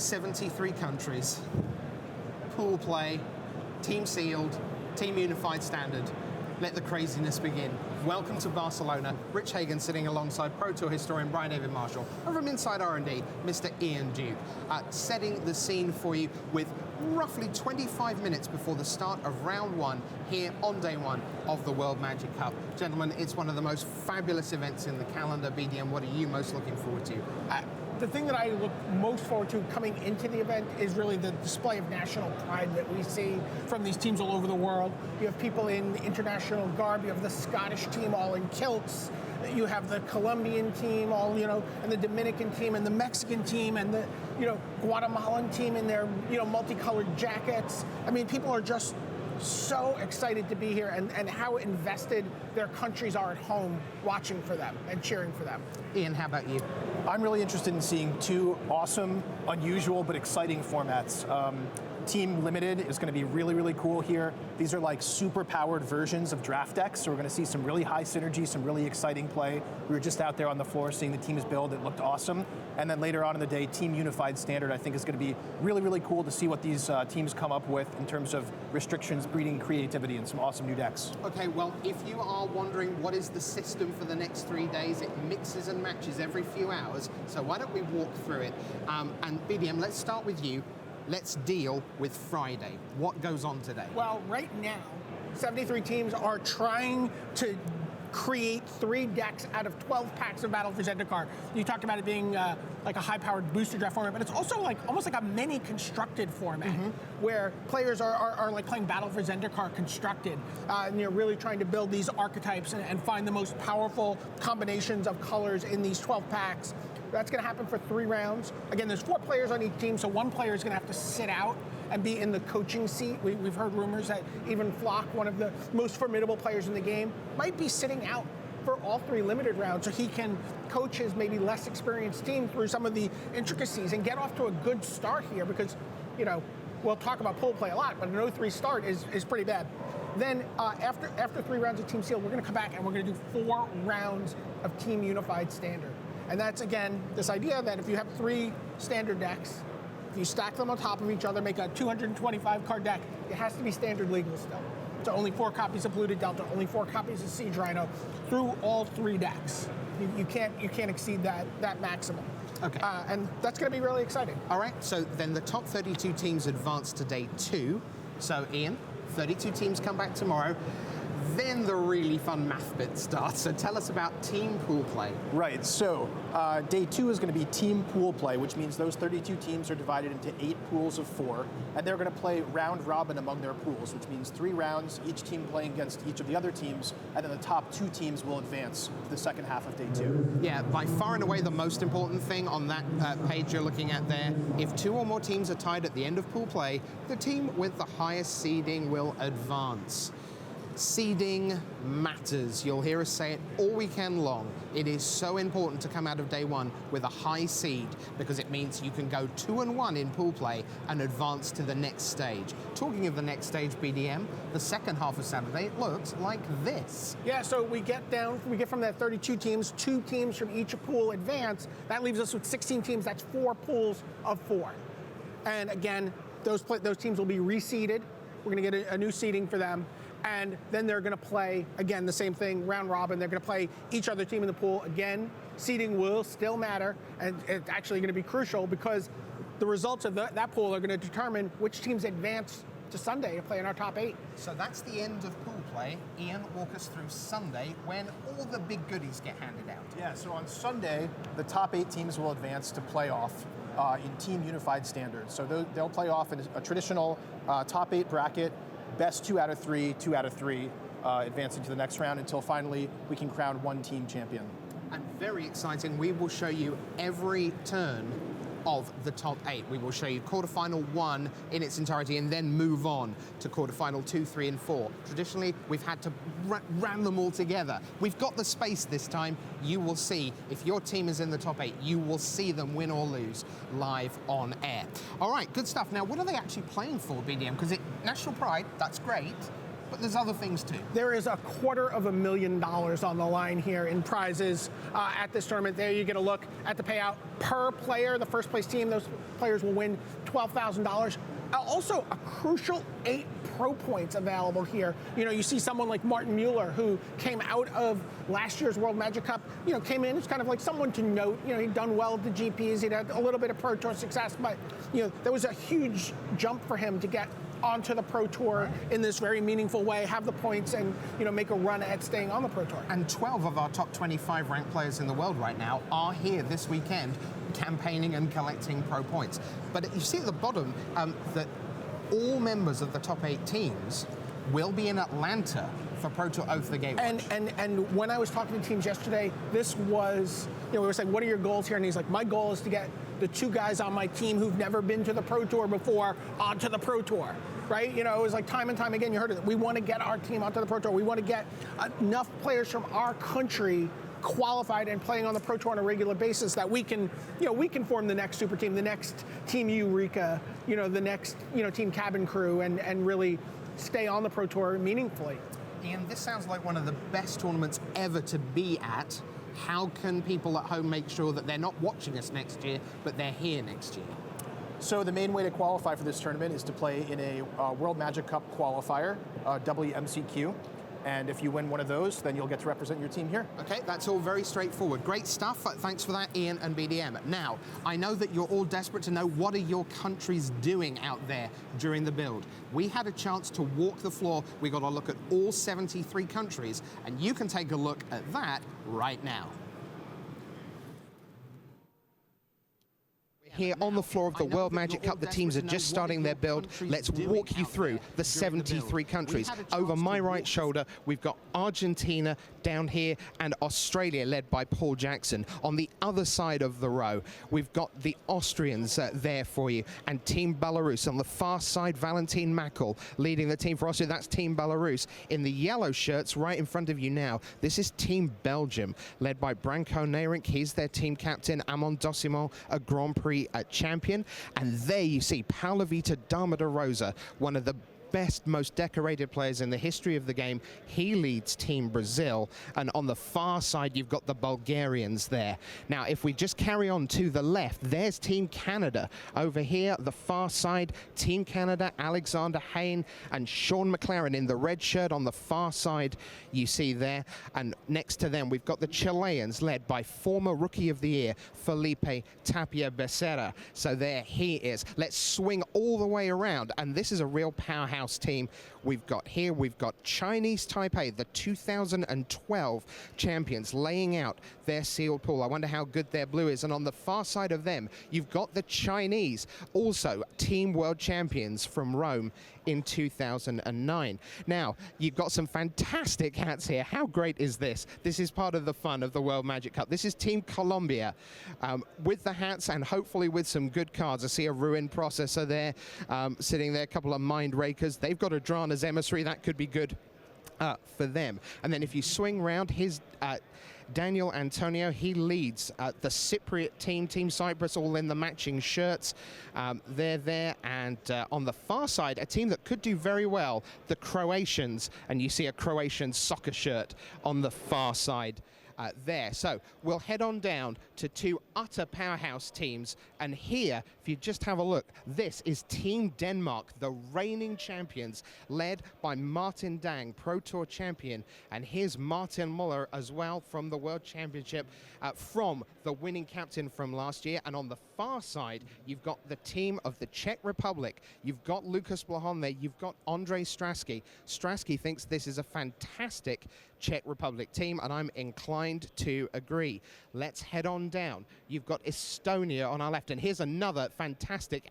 73 countries, pool play, team sealed, team unified standard. Let the craziness begin. Welcome to Barcelona. Rich Hagan sitting alongside Pro Tour historian Brian David Marshall, and from Inside R&D, Mr. Ian Duke, setting the scene for you with roughly 25 minutes before the start of round one here on day one of the World Magic Cup. Gentlemen, it's one of the most fabulous events in the calendar. BDM, what are you most looking forward to? The thing that I look most forward to coming into the event is really the display of national pride that we see from these teams all over the world. You have people in international garb, you have the Scottish team all in kilts, you have the Colombian team all, and the Dominican team and the Mexican team and the, Guatemalan team in their, multicolored jackets. I mean, people are just so excited to be here and how invested their countries are at home watching for them and cheering for them. Ian, how about you? I'm really interested in seeing two awesome, unusual, but exciting formats. Team Limited is going to be really, really cool here. These are like super powered versions of draft decks, so we're going to see some really high synergy, some really exciting play. We were just out there on the floor seeing the teams build. It looked awesome. And then later on in the day, Team Unified Standard, I think, is going to be really, really cool to see what these teams come up with in terms of restrictions, breeding creativity, and some awesome new decks. Okay, well, if you are wondering what is the system for the next 3 days, it mixes and matches every few hours. So why don't we walk through it? And BDM, let's start with you. Let's deal with Friday. What goes on today? Well, right now, 73 teams are trying to create 3 decks out of 12 packs of Battle for Zendikar. You talked about it being like a high-powered booster draft format, but it's also like almost like a mini constructed format where players are like playing Battle for Zendikar constructed, and you're really trying to build these archetypes and find the most powerful combinations of colors in these 12 packs. That's going to happen for 3 rounds. Again, there's 4 players on each team, so one player is going to have to sit out and be in the coaching seat. We've heard rumors that even Flock, one of the most formidable players in the game, might be sitting out for all 3 limited rounds so he can coach his maybe less experienced team through some of the intricacies and get off to a good start here because, we'll talk about pool play a lot, but an 0-3 start is pretty bad. Then after 3 rounds of Team Seal, we're going to come back and we're going to do 4 rounds of Team Unified Standard. And that's, again, this idea that if you have 3 standard decks, if you stack them on top of each other, make a 225-card deck, it has to be standard legal still. So only 4 copies of Polluted Delta, only 4 copies of Siege Rhino through all 3 decks. You can't exceed that maximum. Okay. And that's going to be really exciting. All right, so then the top 32 teams advance to day 2. So Ian, 32 teams come back tomorrow. Then the really fun math bit starts. So tell us about team pool play. Right, so day 2 is going to be team pool play, which means those 32 teams are divided into 8 pools of 4, and they're going to play round robin among their pools, which means 3 rounds, each team playing against each of the other teams, and then the top 2 teams will advance to the second half of day 2. Yeah, by far and away the most important thing on that page you're looking at there, if 2 or more teams are tied at the end of pool play, the team with the highest seeding will advance. Seeding matters. You'll hear us say it all weekend long. It is so important to come out of day 1 with a high seed because it means you can go 2-1 in pool play and advance to the next stage. Talking of the next stage, BDM, the second half of Saturday looks like this. Yeah, so we get from that 32 teams, 2 teams from each pool advance. That leaves us with 16 teams. That's 4 pools of 4. And again, those teams will be reseeded. We're going to get a new seeding for them. And then they're going to play, again, the same thing, round robin. They're going to play each other team in the pool. Again, seeding will still matter, and it's actually going to be crucial because the results of that pool are going to determine which teams advance to Sunday to play in our top 8. So that's the end of pool play. Ian, walk us through Sunday when all the big goodies get handed out. Yeah, so on Sunday, the top 8 teams will advance to playoff in Team Unified Standard. So they'll play off in a traditional top 8 bracket, best 2 out of 3, 2 out of 3, advancing to the next round until finally we can crown 1 team champion. And very exciting, we will show you every turn of the top 8. We will show you quarterfinal 1 in its entirety and then move on to quarterfinal 2, 3, and 4. Traditionally, we've had to ram them all together. We've got the space this time. You will see, if your team is in the top 8, you will see them win or lose live on air. All right, good stuff. Now, what are they actually playing for, BDM? Because National Pride, that's great. but there's other things too. There is $250,000 on the line here in prizes at this tournament. There you get a look at the payout per player. The first place team, those players will win $12,000. Also, a crucial 8 pro points available here. You know, you see someone like Martin Mueller, who came out of last year's World Magic Cup, you know, came in as kind of like someone to note. You know, he'd done well at the GPs, he'd had a little bit of Pro Tour success, but, you know, there was a huge jump for him to get onto the Pro Tour in this very meaningful way, have the points, and, you know, make a run at staying on the Pro Tour. And 12 of our top 25 ranked players in the world right now are here this weekend campaigning and collecting pro points. But you see at the bottom that all members of the top 8 teams will be in Atlanta for Pro Tour Oath the Gateway. And when I was talking to teams yesterday, this was, you know, we were saying, what are your goals here? And he's like, my goal is to get the 2 guys on my team who've never been to the Pro Tour before onto the Pro Tour, right? You know, it was like time and time again, you heard it. We want to get our team onto the Pro Tour. We want to get enough players from our country qualified and playing on the Pro Tour on a regular basis that we can, you know, we can form the next super team, the next Team Eureka, you know, the next, you know, Team Cabin Crew, and really stay on the Pro Tour meaningfully. Ian, this sounds like one of the best tournaments ever to be at. How can people at home make sure that they're not watching us next year, but they're here next year? So the main way to qualify for this tournament is to play in a World Magic Cup qualifier, WMCQ. And if you win one of those, then you'll get to represent your team here. Okay, that's all very straightforward. Great stuff. Thanks for that, Ian and BDM. Now, I know that you're all desperate to know what are your countries doing out there during the build. We had a chance to walk the floor. We got a look at all 73 countries, and you can take a look at that right now. Here on the floor of the World Magic Cup, the teams are just starting their build. Let's walk you through the 73 countries. Over my right shoulder, we've got Argentina down here and Australia, led by Paul Jackson. On the other side of the row, we've got the Austrians there for you, and Team Belarus. On the far side, Valentin Makl leading the team for Austria. That's Team Belarus. In the yellow shirts right in front of you now, this is Team Belgium, led by Branko Nairink. He's their team captain. Amon Dossimon, a Grand Prix champion. And there you see Paulovita Dama de Rosa, one of the best, most decorated players in the history of the game. He leads Team Brazil, and on the far side you've got the Bulgarians there. Now if we just carry on to the left, there's Team Canada. Over here, the far side, Team Canada, Alexander Hayne and Sean McLaren in the red shirt on the far side you see there. And next to them we've got the Chileans, led by former Rookie of the Year Felipe Tapia Becerra. So there he is. Let's swing all the way around, and this is a real powerhouse team we've got here. We've got Chinese Taipei, the 2012 champions, laying out their sealed pool. I wonder how good their blue is. And on the far side of them, you've got the Chinese, also team world champions from Rome in 2009. Now, you've got some fantastic hats here. How great is this? This is part of the fun of the World Magic Cup. This is Team Colombia with the hats and hopefully with some good cards. I see a Ruin Processor there sitting there, a couple of Mind Rakers. They've got a Drana's Emissary. That could be good for them. And then if you swing round, his Daniel Antonio, he leads the Cypriot team, Team Cyprus, all in the matching shirts. They're there, and on the far side, a team that could do very well, the Croatians, and you see a Croatian soccer shirt on the far side there. So we'll head on down to 2 utter powerhouse teams, and here, if you just have a look, this is Team Denmark, the reigning champions, led by Martin Dang, Pro Tour champion, and here's Martin Muller as well from the World Championship, from the winning captain from last year. And on the far side, you've got the team of the Czech Republic. You've got Lucas Blahon there. You've got Andrej Straski. Straski thinks this is a fantastic Czech Republic team, and I'm inclined to agree. Let's head on down. You've got Estonia on our left, and here's another fantastic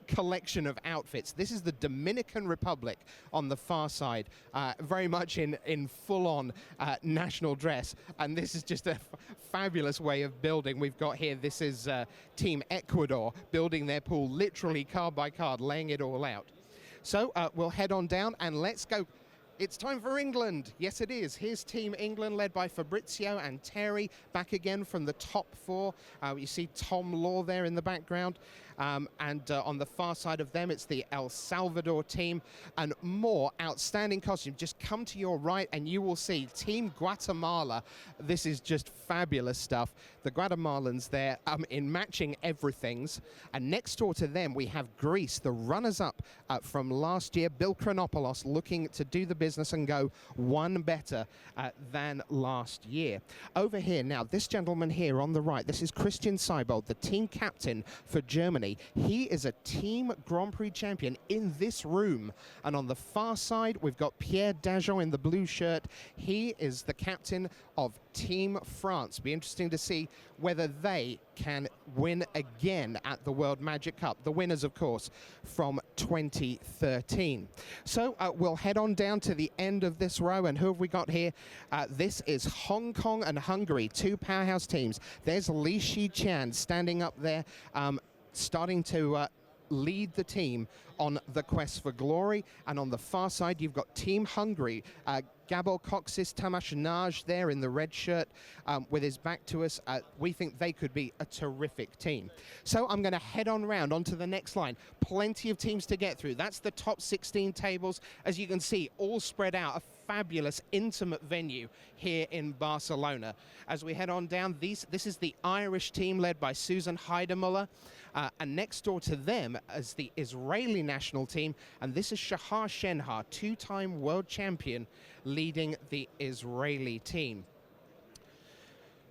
collection of outfits. This is the Dominican Republic on the far side, very much in full-on national dress, and this is just a fabulous way of building. We've got here, this is Team Ecuador building their pool literally card by card, laying it all out. So we'll head on down and let's go. It's time for England. Yes, it is. Here's Team England, led by Fabrizio and Terry, back again from the top 4. You see Tom Law there in the background. and on the far side of them, it's the El Salvador team, and more outstanding costumes. Just come to your right and you will see Team Guatemala. This is just fabulous stuff. The Guatemalans there in matching everythings, and next door to them we have Greece, the runners-up from last year. Bill Chronopoulos looking to do the business and go one better than last year. Over here now, this gentleman here on the right, this is Christian Seibold, the team captain for Germany. He is a team Grand Prix champion in this room. And on the far side, we've got Pierre Dajon in the blue shirt. He is the captain of Team France. Be interesting to see whether they can win again at the World Magic Cup. The winners, of course, from 2013. So we'll head on down to the end of this row, and who have we got here? This is Hong Kong and Hungary, two powerhouse teams. There's Li Shiqian standing up there, starting to lead the team on the quest for glory. And on the far side, you've got Team Hungary. Gabor Coxis, Tamas Naj there in the red shirt with his back to us. We think they could be a terrific team. So I'm going to head on round onto the next line. Plenty of teams to get through. That's the top 16 tables. As you can see, all spread out. A fabulous, intimate venue here in Barcelona. As we head on down, this is the Irish team led by Susan Heidemuller. And next door to them is the Israeli national team. And this is Shahar Shenhar, two-time world champion, leading the Israeli team.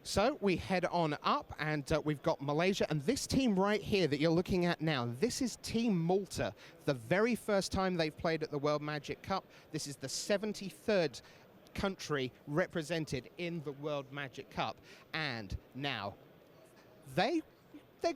So we head on up, and we've got Malaysia, and this team right here that you're looking at now, this is Team Malta, the very first time they've played at the World Magic Cup. This is the 73rd country represented in the World Magic Cup, and now they're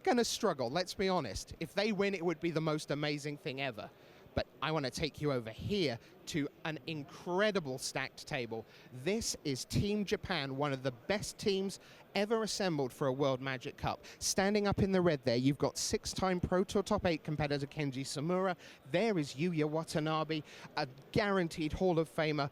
going to struggle, let's be honest. If they win, it would be the most amazing thing ever. But I want to take you over here to an incredible stacked table. This is Team Japan, one of the best teams ever assembled for a World Magic Cup. Standing up in the red there, you've got six-time Pro Tour Top 8 competitor Kenji Samura. There is Yuya Watanabe, a guaranteed Hall of Famer.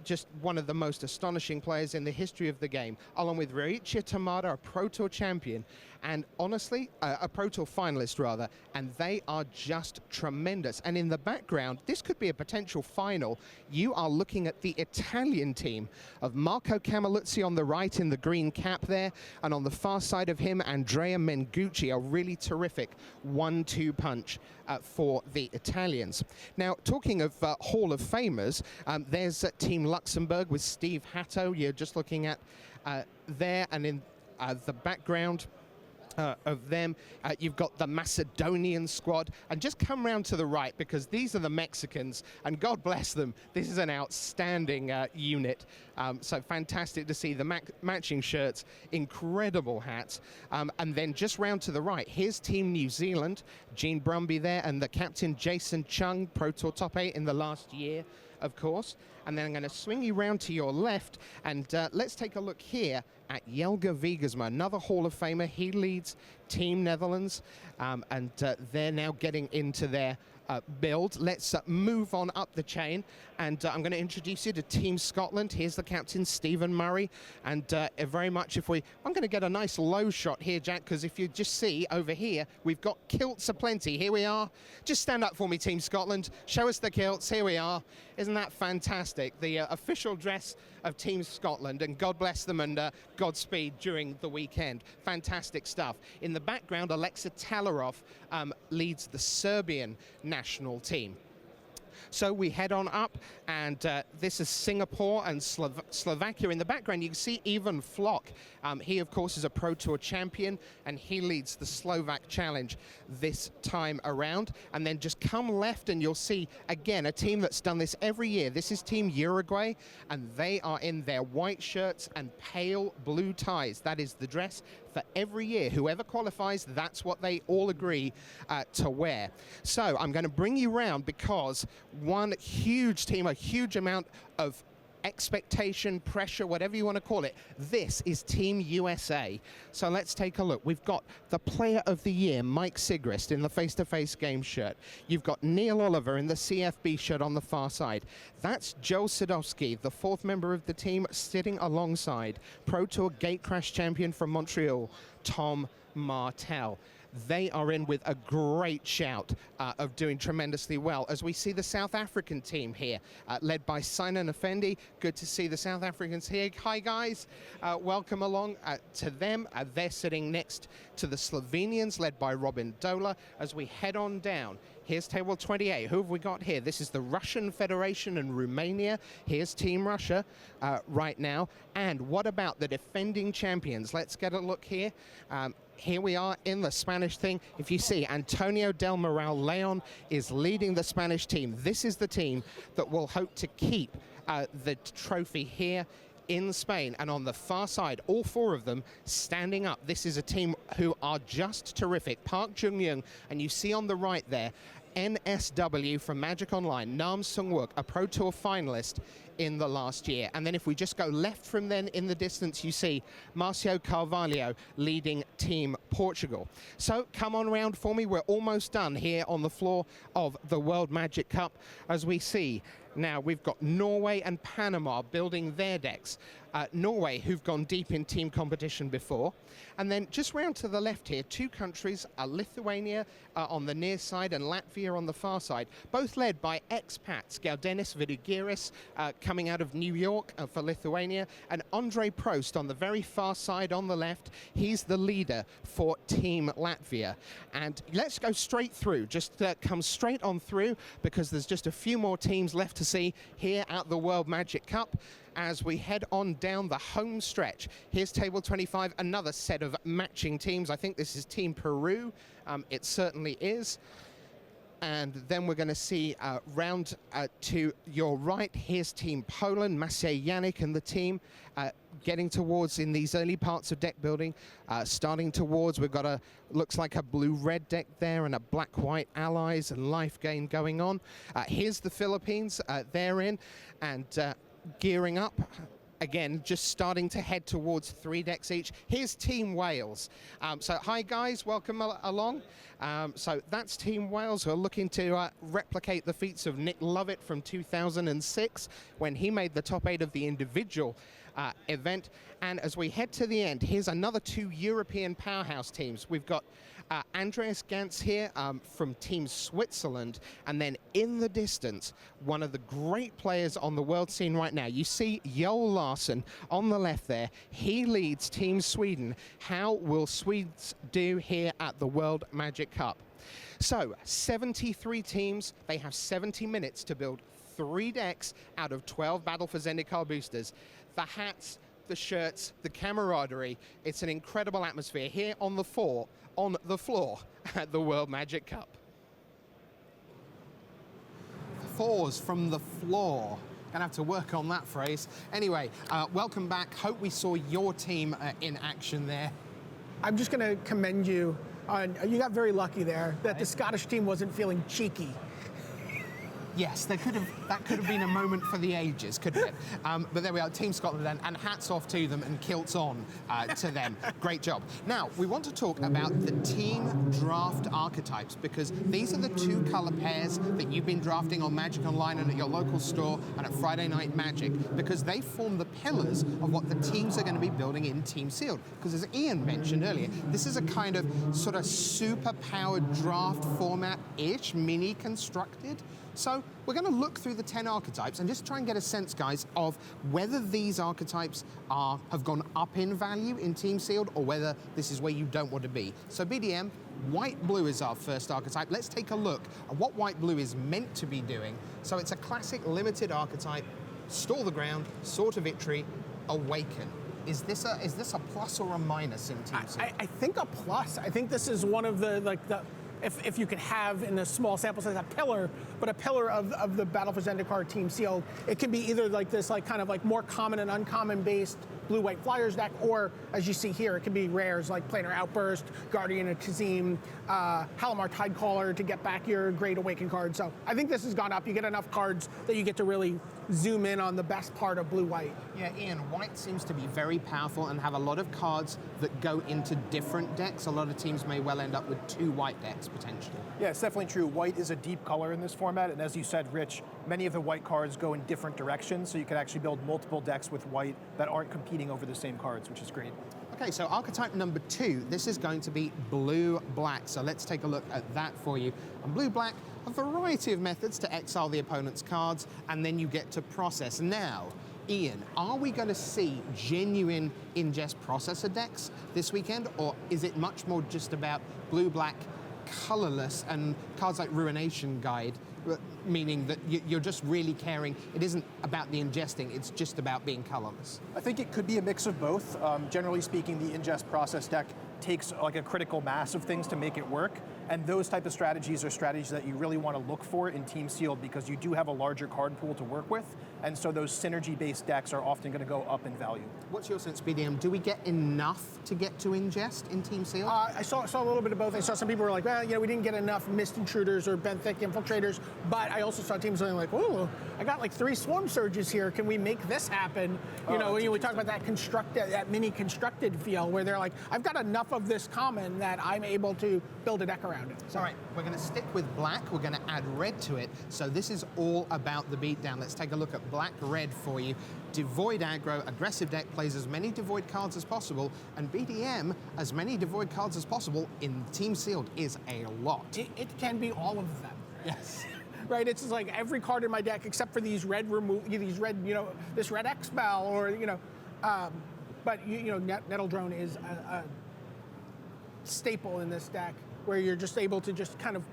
Just one of the most astonishing players in the history of the game, along with Ryoichi Tamada, a Pro Tour champion, and honestly, a Pro Tour finalist rather, and they are just tremendous. And in the background, this could be a potential final. You are looking at the Italian team of Marco Camiluzzi on the right in the green cap there, and on the far side of him, Andrea Mengucci, a really terrific 1-2 punch for the Italians. Now, talking of Hall of Famers, there's Team Luxembourg with Steve Hatto. You're just looking at there, and in the background of them, you've got the Macedonian squad. And just come round to the right, because these are the Mexicans, and God bless them, this is an outstanding unit. So fantastic to see the matching shirts, incredible hats. And then just round to the right, here's Team New Zealand, Gene Brumby there, and the captain Jason Chung, Pro Tour Top 8 in the last year, of course. And then I'm going to swing you round to your left, and let's take a look here at Jelger Wiegersma, another Hall of Famer. He leads Team Netherlands, and they're now getting into their build. Let's move on up the chain, and I'm going to introduce you to Team Scotland. Here's the captain, Stephen Murray, and very much I'm going to get a nice low shot here, Jack, because if you just see over here, we've got kilts aplenty. Here we are. Just stand up for me, Team Scotland. Show us the kilts. Here we are. Isn't that fantastic? The official dress of Team Scotland, and God bless them, and Godspeed during the weekend. Fantastic stuff. In the background, Alexa Talarov leads the Serbian national team. So we head on up, and this is Singapore and Slovakia. In the background, you can see Ivan Flock. He, of course, is a Pro Tour champion, and he leads the Slovak Challenge this time around. And then just come left, and you'll see, again, a team that's done this every year. This is Team Uruguay, and they are in their white shirts and pale blue ties. That is the dress for every year. Whoever qualifies, that's what they all agree to wear. So I'm going to bring you round, because one huge team, a huge amount of expectation, pressure, whatever you want to call it. This is Team USA. So let's take a look. We've got the player of the year, Mike Sigrist, in the face-to-face game shirt. You've got Neil Oliver in the CFB shirt on the far side. That's Joe Sadowski, the fourth member of the team, sitting alongside Pro Tour Gate Crash champion from Montreal, Tom Martell. they are in with a great shout of doing tremendously well. As we see the South African team here, led by Sinan Effendi. Good to see the South Africans here. Hi guys, welcome along to them. They're sitting next to the Slovenians, led by Robin Dola. As we head on down, here's table 28. Who have we got here? This is the Russian Federation and Romania. Here's Team Russia right now. And what about the defending champions? Let's get a look here. Here we are in the Spanish thing. If you see, Antonio del Moral Leon is leading the Spanish team. This is the team that will hope to keep the trophy here in Spain. And on the far side, all four of them standing up. This is a team who are just terrific. Park Jung-young, and you see on the right there, NSW from Magic Online, Nam Sung-wook, a Pro Tour finalist in the last year. And then if we just go left from then in the distance, you see Marcio Carvalho leading Team Portugal. So come on round for me. We're almost done here on the floor of the World Magic Cup. As we see now, we've got Norway and Panama building their decks. Norway, who've gone deep in team competition before. And then just round to the left here, two countries, Lithuania on the near side and Latvia on the far side, both led by expats, Galdenis Vidugiris coming out of New York for Lithuania, and Andre Prost on the very far side on the left. He's the leader for Team Latvia. And let's go straight through, just come straight on through, because there's just a few more teams left to see here at the World Magic Cup. As we head on down the home stretch, here's table 25, another set of matching teams. I think this is Team Peru. It certainly is. And then we're going to see round to your right. Here's Team Poland, Maciej Janik and the team getting towards in these early parts of deck building. Starting towards, we've got looks like a blue-red deck there and a black-white allies and life gain going on. Here's the Philippines, they're in and gearing up. Again, just starting to head towards 3 decks each. Here's Team Wales. So hi guys, welcome along. So that's Team Wales, who are looking to replicate the feats of Nick Lovett from 2006 when he made the top 8 of the individual event. And as we head to the end, here's another 2 European powerhouse teams. We've got Andreas Gantz here from Team Switzerland, and then in the distance, one of the great players on the world scene right now. You see Joel Larsson on the left there. He leads Team Sweden. How will Swedes do here at the World Magic Cup? So 73 teams, they have 70 minutes to build 3 decks out of 12 Battle for Zendikar boosters. The hats, the shirts, the camaraderie. It's an incredible atmosphere here on the floor at the World Magic Cup. Fours from the floor. Gonna have to work on that phrase. Anyway, welcome back. Hope we saw your team in action there. I'm just going to commend you on, you got very lucky there that the Scottish team wasn't feeling cheeky. Yes, that could have been a moment for the ages, couldn't it? But there we are, Team Scotland, and hats off to them and kilts on to them. Great job. Now, we want to talk about the team draft archetypes, because these are the 2 color pairs that you've been drafting on Magic Online and at your local store and at Friday Night Magic, because they form the pillars of what the teams are going to be building in Team Sealed. Because as Ian mentioned earlier, this is a kind of sort of super-powered draft format-ish, mini-constructed. So we're going to look through the 10 archetypes and just try and get a sense, guys, of whether these archetypes have gone up in value in Team Sealed or whether this is where you don't want to be. So BDM, White-Blue is our first archetype. Let's take a look at what White-Blue is meant to be doing. So it's a classic limited archetype, Stall the Ground, Sword to Victory, Awaken. Is this a plus or a minus in Team Sealed? I think a plus. I think this is one of the if you could have in a small sample size a pillar, but a pillar of the Battle for Zendikar Team Sealed, it can be either like this kind of more common and uncommon based blue-white flyers deck, or as you see here, it can be rares like Planar Outburst, Guardian of Kazim, Halimar Tidecaller to get back your Great Awaken card. So I think this has gone up. You get enough cards that you get to really zoom in on the best part of blue-white. Yeah, Ian, white seems to be very powerful and have a lot of cards that go into different decks. A lot of teams may well end up with 2 white decks, potentially. Yeah, it's definitely true. White is a deep color in this format, and as you said, Rich, many of the white cards go in different directions, so you can actually build multiple decks with white that aren't competing over the same cards, which is great. Okay, so archetype number 2, this is going to be blue-black. So let's take a look at that for you. And blue-black, a variety of methods to exile the opponent's cards, and then you get to process. Now, Ian, are we going to see genuine ingest processor decks this weekend, or is it much more just about blue-black, colorless, and cards like Ruination Guide, meaning that you're just really caring, it isn't about the ingesting, it's just about being colorless? I think it could be a mix of both. Generally speaking, the ingest process deck takes like a critical mass of things to make it work. And those type of strategies are strategies that you really want to look for in Team Sealed because you do have a larger card pool to work with. And so those synergy-based decks are often going to go up in value. What's your sense, BDM? Do we get enough to get to ingest in Team Sealed? I saw a little bit of both. I saw some people were like, well, we didn't get enough Mist Intruders or Benthic Infiltrators, but I also saw teams saying like, oh, I got like 3 Swarm Surges here. Can we make this happen? We talk about that mini constructed feel where they're like, I've got enough of this common that I'm able to build a deck around it. So. All right, we're going to stick with black. We're going to add red to it. So this is all about the beatdown. Let's take a look at black-red for you. Devoid aggro, aggressive deck plays as many Devoid cards as possible, and BDM, as many Devoid cards as possible in Team Sealed is a lot. It can be all of them. Yes. Right, it's just like every card in my deck except for these red this red X-Spell or but Nettle Drone is a staple in this deck where you're just able to just kind of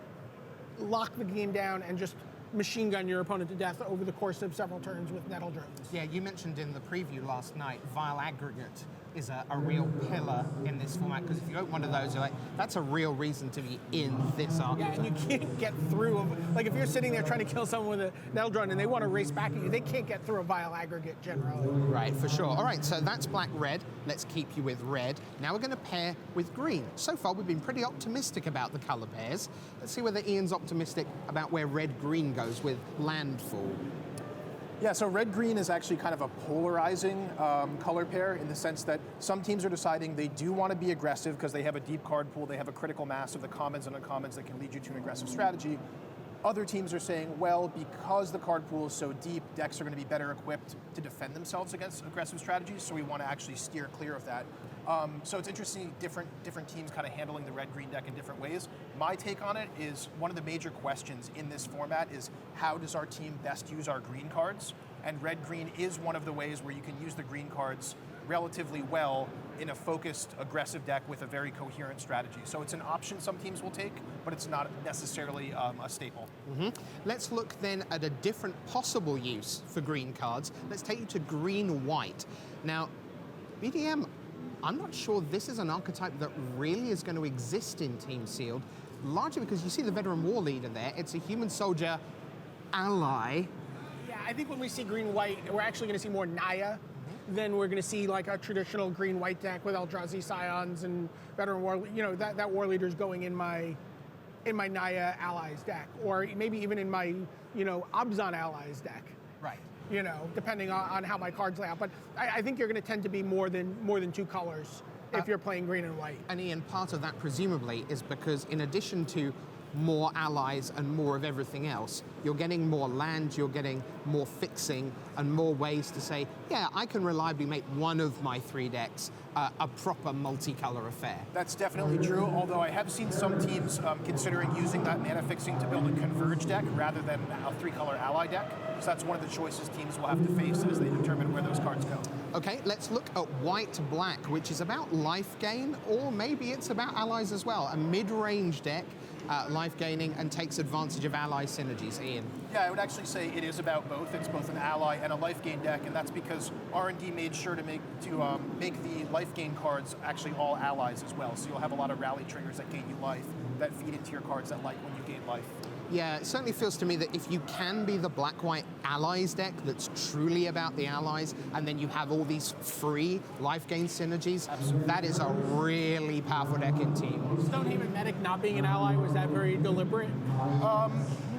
lock the game down and just machine gun your opponent to death over the course of several turns with Nettle Drones. Yeah, you mentioned in the preview last night, Vile Aggregate is a real pillar in this format, because if you open one of those, you're like, that's a real reason to be in this archetype. Yeah, and you can't get through them. Like if you're sitting there trying to kill someone with a Nettle Drone and they want to race back at you, they can't get through a Vile Aggregate generally. Right, for sure. All right, so that's black-red. Let's keep you with red. Now we're going to pair with green. So far, we've been pretty optimistic about the color pairs. Let's see whether Ian's optimistic about where red-green goes with landfall. Yeah, so red-green is actually kind of a polarizing color pair in the sense that some teams are deciding they do want to be aggressive because they have a deep card pool, they have a critical mass of the commons and uncommons that can lead you to an aggressive strategy. Other teams are saying, well, because the card pool is so deep, decks are going to be better equipped to defend themselves against aggressive strategies, so we want to actually steer clear of that. So it's interesting, different teams kind of handling the red-green deck in different ways. My take on it is one of the major questions in this format is how does our team best use our green cards? And red-green is one of the ways where you can use the green cards relatively well in a focused, aggressive deck with a very coherent strategy. So it's an option some teams will take, but it's not necessarily a staple. Mm-hmm. Let's look then at a different possible use for green cards. Let's take you to green-white. Now, BDM, I'm not sure this is an archetype that really is going to exist in Team Sealed, largely because you see the Veteran War Leader there. It's a human soldier ally. Yeah, I think when we see green-white, we're actually going to see more Naya than we're going to see like a traditional green-white deck with Eldrazi Scions and Veteran War. That War Leader's going in my Naya Allies deck, or maybe even in my Abzan Allies deck. Right. Depending on how my cards lay out. But I think you're going to tend to be more than 2 colors if you're playing green and white. And Ian, part of that presumably is because in addition to more allies and more of everything else, you're getting more land, you're getting more fixing and more ways to say, yeah, I can reliably make one of my 3 decks a proper multicolor affair. That's definitely true, although I have seen some teams considering using that mana fixing to build a converge deck rather than a 3-color ally deck. So that's one of the choices teams will have to face as they determine where those cards go. Okay, let's look at white-black, which is about life gain, or maybe it's about allies as well. A mid-range deck, life gaining, and takes advantage of ally synergies. Ian? Yeah, I would actually say it is about both. It's both an ally and a life gain deck, and that's because R&D made sure to make the life gain cards actually all allies as well. So you'll have a lot of rally triggers that gain you life that feed into your cards that like when you gain life. Yeah, it certainly feels to me that if you can be the black-white allies deck that's truly about the allies, and then you have all these free life gain synergies, absolutely, that is a really powerful deck in Team. Stonehaven Medic not being an ally, was that very deliberate?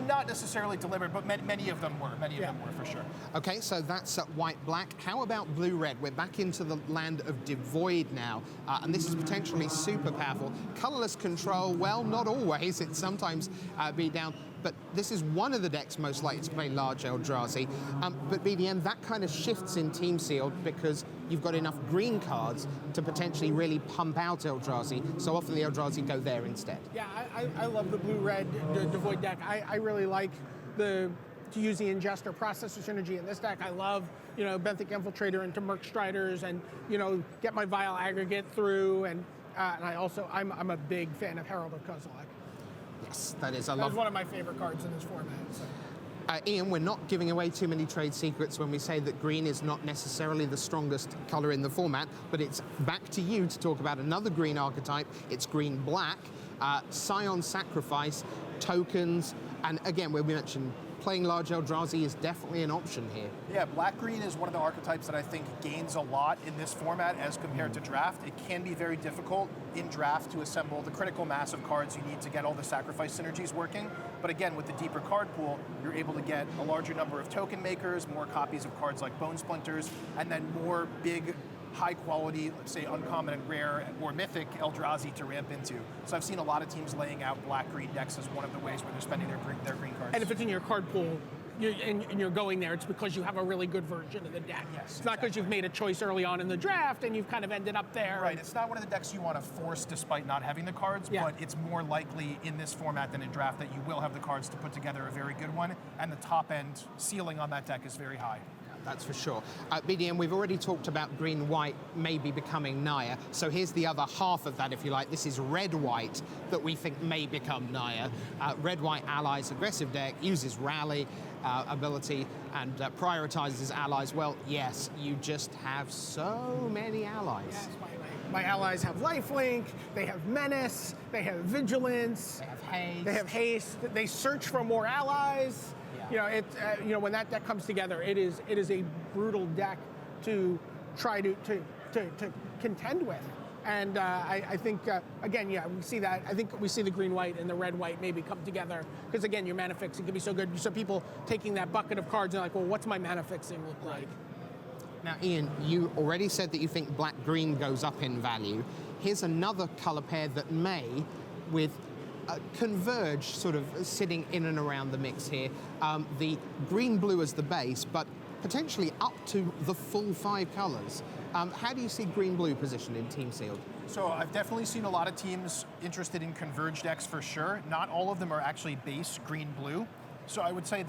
Not necessarily deliberate, but many of them were. Many of them were, for sure. Okay, so that's white-black. How about blue-red? We're back into the land of Devoid now, and this is potentially super powerful. Colorless control, well, not always. It's sometimes beat down. but this is one of the decks most likely to play large Eldrazi. But BDM, that kind of shifts in Team Sealed because you've got enough green cards to potentially really pump out Eldrazi, so often the Eldrazi go there instead. Yeah, I love the blue-red Devoid deck. I really like to use the Ingester Processor synergy in this deck. I love, Benthic Infiltrator into Merc Striders and, get my Vile Aggregate through. And I'm a big fan of Herald of Kozilek. Yes, that is a That lot. was one of my favorite cards in this format. So. Ian, we're not giving away too many trade secrets when we say that green is not necessarily the strongest color in the format, but it's back to you to talk about another green archetype. It's green-black, Scion Sacrifice, tokens, and again, where we mentioned playing large Eldrazi is definitely an option here. Yeah, black-green is one of the archetypes that I think gains a lot in this format as compared to draft. It can be very difficult in draft to assemble the critical mass of cards you need to get all the sacrifice synergies working. But again, with the deeper card pool, you're able to get a larger number of token makers, more copies of cards like Bone Splinters, and then more big, high-quality, let's say uncommon and rare or mythic Eldrazi to ramp into. So I've seen a lot of teams laying out black-green decks as one of the ways where they're spending their green cards. And if it's in your card pool, and you're going there, it's because you have a really good version of the deck. Yes, it's not because you've made a choice early on in the draft and you've kind of ended up there. Right, it's not one of the decks you want to force despite not having the cards, but it's more likely in this format than in draft that you will have the cards to put together a very good one, and the top end ceiling on that deck is very high. That's for sure. BDM, we've already talked about green-white maybe becoming Naya. So here's the other half of that, if you like. This is red-white that we think may become Naya. Red-white allies aggressive deck, uses rally ability and prioritizes allies. Well, yes, you just have so many allies. Yes, my allies have lifelink, they have menace, they have vigilance, They have haste. they have haste. They search for more allies. When that deck comes together, it is a brutal deck to try to contend with. And I think, again, we see that. I think we see the green-white and the red-white maybe come together. Because, again, your mana fixing can be so good. So people taking that bucket of cards and like, well, what's my mana fixing look like? Now, Ian, you already said that you think black-green goes up in value. Here's another color pair that may, with Converge sort of sitting in and around the mix here. The green-blue as the base, but potentially up to the full 5 colors. How do you see green-blue positioned in Team Sealed? So I've definitely seen a lot of teams interested in Converge decks for sure. Not all of them are actually base green-blue. So I would say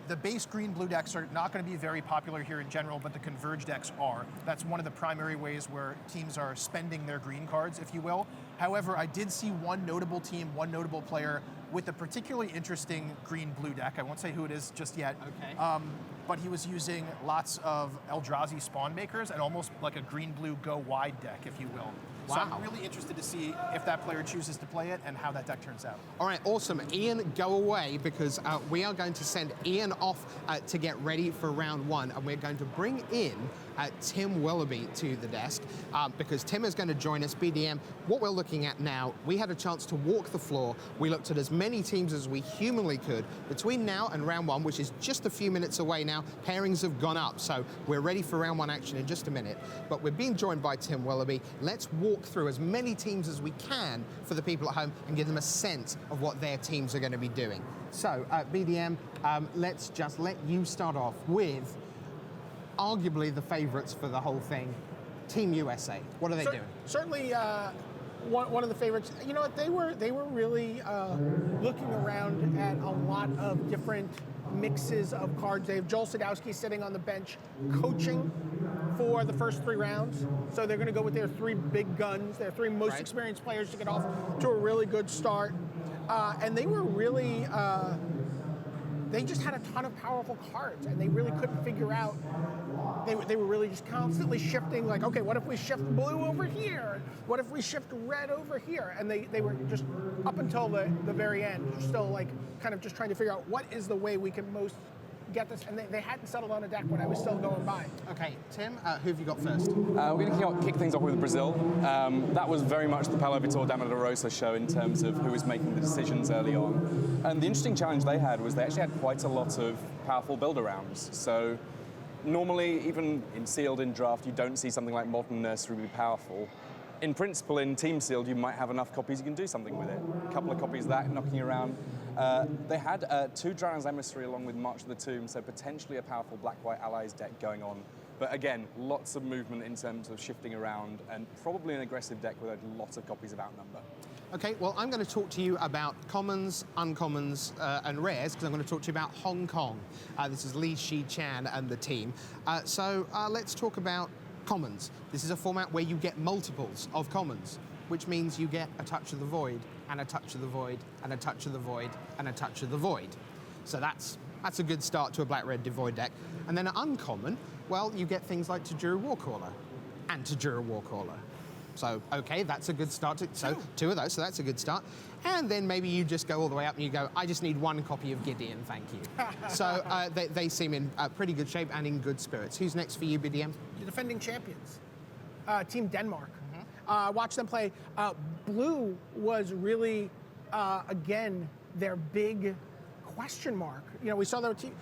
the base green-blue decks are not going to be very popular here in general, but the Converge decks are. That's one of the primary ways where teams are spending their green cards, if you will. However, I did see one notable team, one notable player with a particularly interesting green-blue deck. I won't say who it is just yet. Okay. But he was using lots of Eldrazi spawn makers and almost like a green-blue go-wide deck, if you will. So Wow. I'm really interested to see if that player chooses to play it and how that deck turns out. All right, awesome. Ian, go away because we are going to send Ian off to get ready for round 1, and we're going to bring in Tim Willoughby to the desk because Tim is going to join us. BDM, what we're looking at now, we had a chance to walk the floor. We looked at as many teams as we humanly could. Between now and round 1, which is just a few minutes away now, pairings have gone up, so we're ready for round 1 action in just a minute. But we're being joined by Tim Willoughby. Let's walk through as many teams as we can for the people at home and give them a sense of what their teams are going to be doing. So, BDM, let's just let you start off with arguably the favorites for the whole thing, Team USA. What are they doing? Certainly, one of the favorites. You know what? They were really looking around at a lot of different mixes of cards. They have Joel Sadowski sitting on the bench coaching for the first 3 rounds. So they're going to go with their 3 big guns, their 3 most experienced players to get off to a really good start. And they were really, they just had a ton of powerful cards, and they really couldn't figure out. They were really just constantly shifting, like, okay, what if we shift blue over here? What if we shift red over here? And they were just, up until the very end, still like kind of just trying to figure out what is the way we can most get this. And they hadn't settled on a deck when I was still going by. Okay, Tim, who have you got first? We're going to kick things off with Brazil. That was very much the Paulo Vitor Dama da Rosa show in terms of who was making the decisions early on. And the interesting challenge they had was they actually had quite a lot of powerful build-arounds. So normally, even in Sealed in draft, you don't see something like Modern Nursery be powerful. in principle, in Team Sealed, you might have enough copies you can do something with it. A couple of copies of that knocking around. They had 2 Drowner's Emissary along with March of the Tomb, so potentially a powerful Black-White Allies deck going on. But again, lots of movement in terms of shifting around, and probably an aggressive deck with a lot of copies of Outnumber. Okay, well, I'm going to talk to you about commons, uncommons, and rares, because I'm going to talk to you about Hong Kong. This is Li Shi-Chan and the team. So let's talk about commons. This is a format where you get multiples of commons, which means you get a Touch of the Void, and a Touch of the Void, and a Touch of the Void, and a Touch of the Void. So that's a good start to a black-red Devoid deck. And then an uncommon, well, you get things like Tajuru Warcaller and Tajuru Warcaller. So, okay, that's a good start. So, 2 of those, so that's a good start. And then maybe you just go all the way up and you go, I just need 1 copy of Gideon, thank you. So they seem in pretty good shape and in good spirits. Who's next for you, BDM? The defending champions, Team Denmark. Watch them play. Blue was really, again, their big question mark. You know, we saw their team,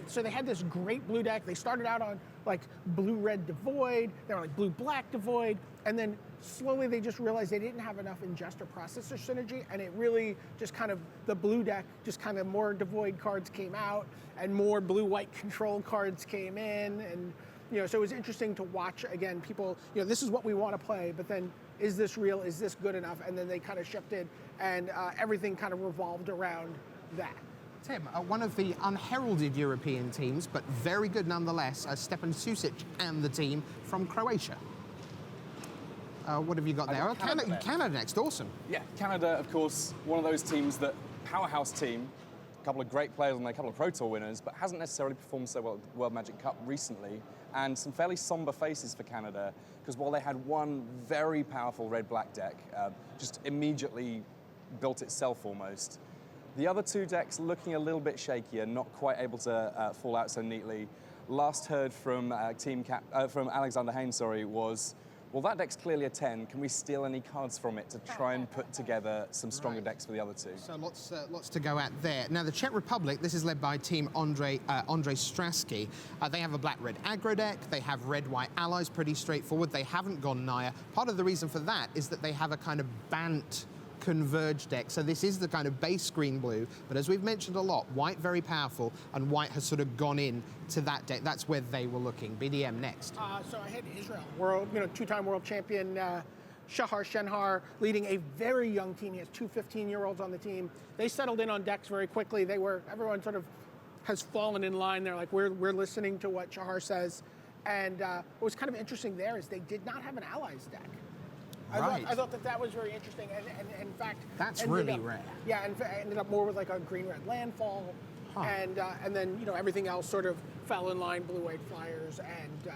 so they had this great blue deck. They started out on like blue-red Devoid, they were like blue-black Devoid, and then slowly they just realized they didn't have enough ingester processor synergy, and it really just kind of, the blue deck, just kind of more Devoid cards came out, and more blue-white control cards came in, and you know, so it was interesting to watch, again, people, you know, this is what we want to play, but then is this real, is this good enough? And then they kind of shifted, and everything kind of revolved around that. Tim, one of the unheralded European teams, but very good nonetheless, Stepan Susic and the team from Croatia. What have you got there? Canada next, awesome. Yeah, Canada, of course, one of those teams that, powerhouse team, a couple of great players and a couple of Pro Tour winners, but hasn't necessarily performed so well at the World Magic Cup recently, and some fairly somber faces for Canada, because while they had one very powerful red-black deck, just immediately built itself almost, the other 2 decks looking a little bit shakier, not quite able to fall out so neatly. Last heard from from Alexander Haynes, was, well, that deck's clearly a 10. Can we steal any cards from it to try and put together some stronger decks for the other 2? So lots to go at there. Now, the Czech Republic, this is led by Team Andre Strasky. They have a black-red aggro deck. They have red-white allies, pretty straightforward. They haven't gone Naya. Part of the reason for that is that they have a kind of Bant Converge deck. So this is the kind of base green blue, but as we've mentioned a lot, white very powerful, and white has sort of gone in to that deck. That's where they were looking. BDM next. So I had Israel, world, 2-time world champion Shahar Shenhar leading a very young team. He has 2 15-year-olds on the team. They settled in on decks very quickly. Everyone sort of has fallen in line. They're like, we're listening to what Shahar says. And what was kind of interesting there is they did not have an allies deck. Right. I thought that was very interesting, and in fact, that's really rare. Yeah, and ended up more with like a green-red landfall, and then everything else sort of fell in line: blue-white flyers and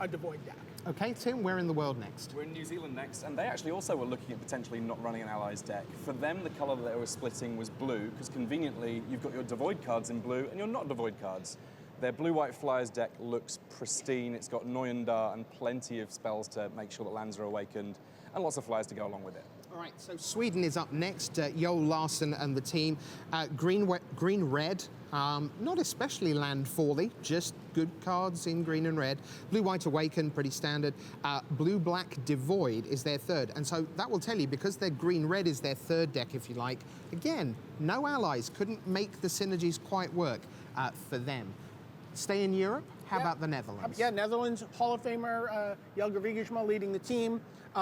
a Devoid deck. Okay, Tim, where in the world next? We're in New Zealand next, and they actually also were looking at potentially not running an allies deck. For them, the colour that they were splitting was blue, because conveniently you've got your Devoid cards in blue and your not Devoid cards. Their blue-white flyers deck looks pristine. It's got Noyandar and plenty of spells to make sure that lands are awakened, and lots of flyers to go along with it. All right, so Sweden is up next. Joel Larsson and the team. Green-red, not especially landfally, just good cards in green and red. Blue-white Awaken, pretty standard. Blue-black Devoid is their 3rd. And so that will tell you, because their green-red is their 3rd deck, if you like, again, no allies, couldn't make the synergies quite work for them. Stay in Europe? How about the Netherlands? Netherlands, Hall of Famer Jelger Wiegersma leading the team.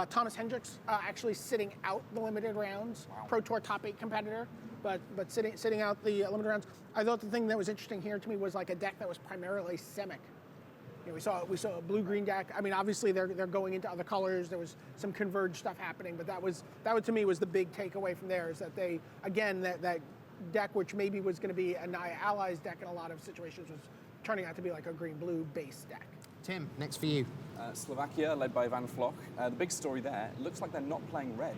Thomas Hendricks actually sitting out the limited rounds. Wow. Pro Tour top 8 competitor, but sitting out the limited rounds. I thought the thing that was interesting here to me was like a deck that was primarily Simic. We saw a blue-green deck. I mean, obviously they're going into other colors. There was some converged stuff happening, but that to me was the big takeaway from there, is that they, again, that deck, which maybe was going to be a Naya Allies deck in a lot of situations, was turning out to be like a green-blue base deck. Tim, next for you. Slovakia, led by Van Floch. The big story there, it looks like they're not playing red.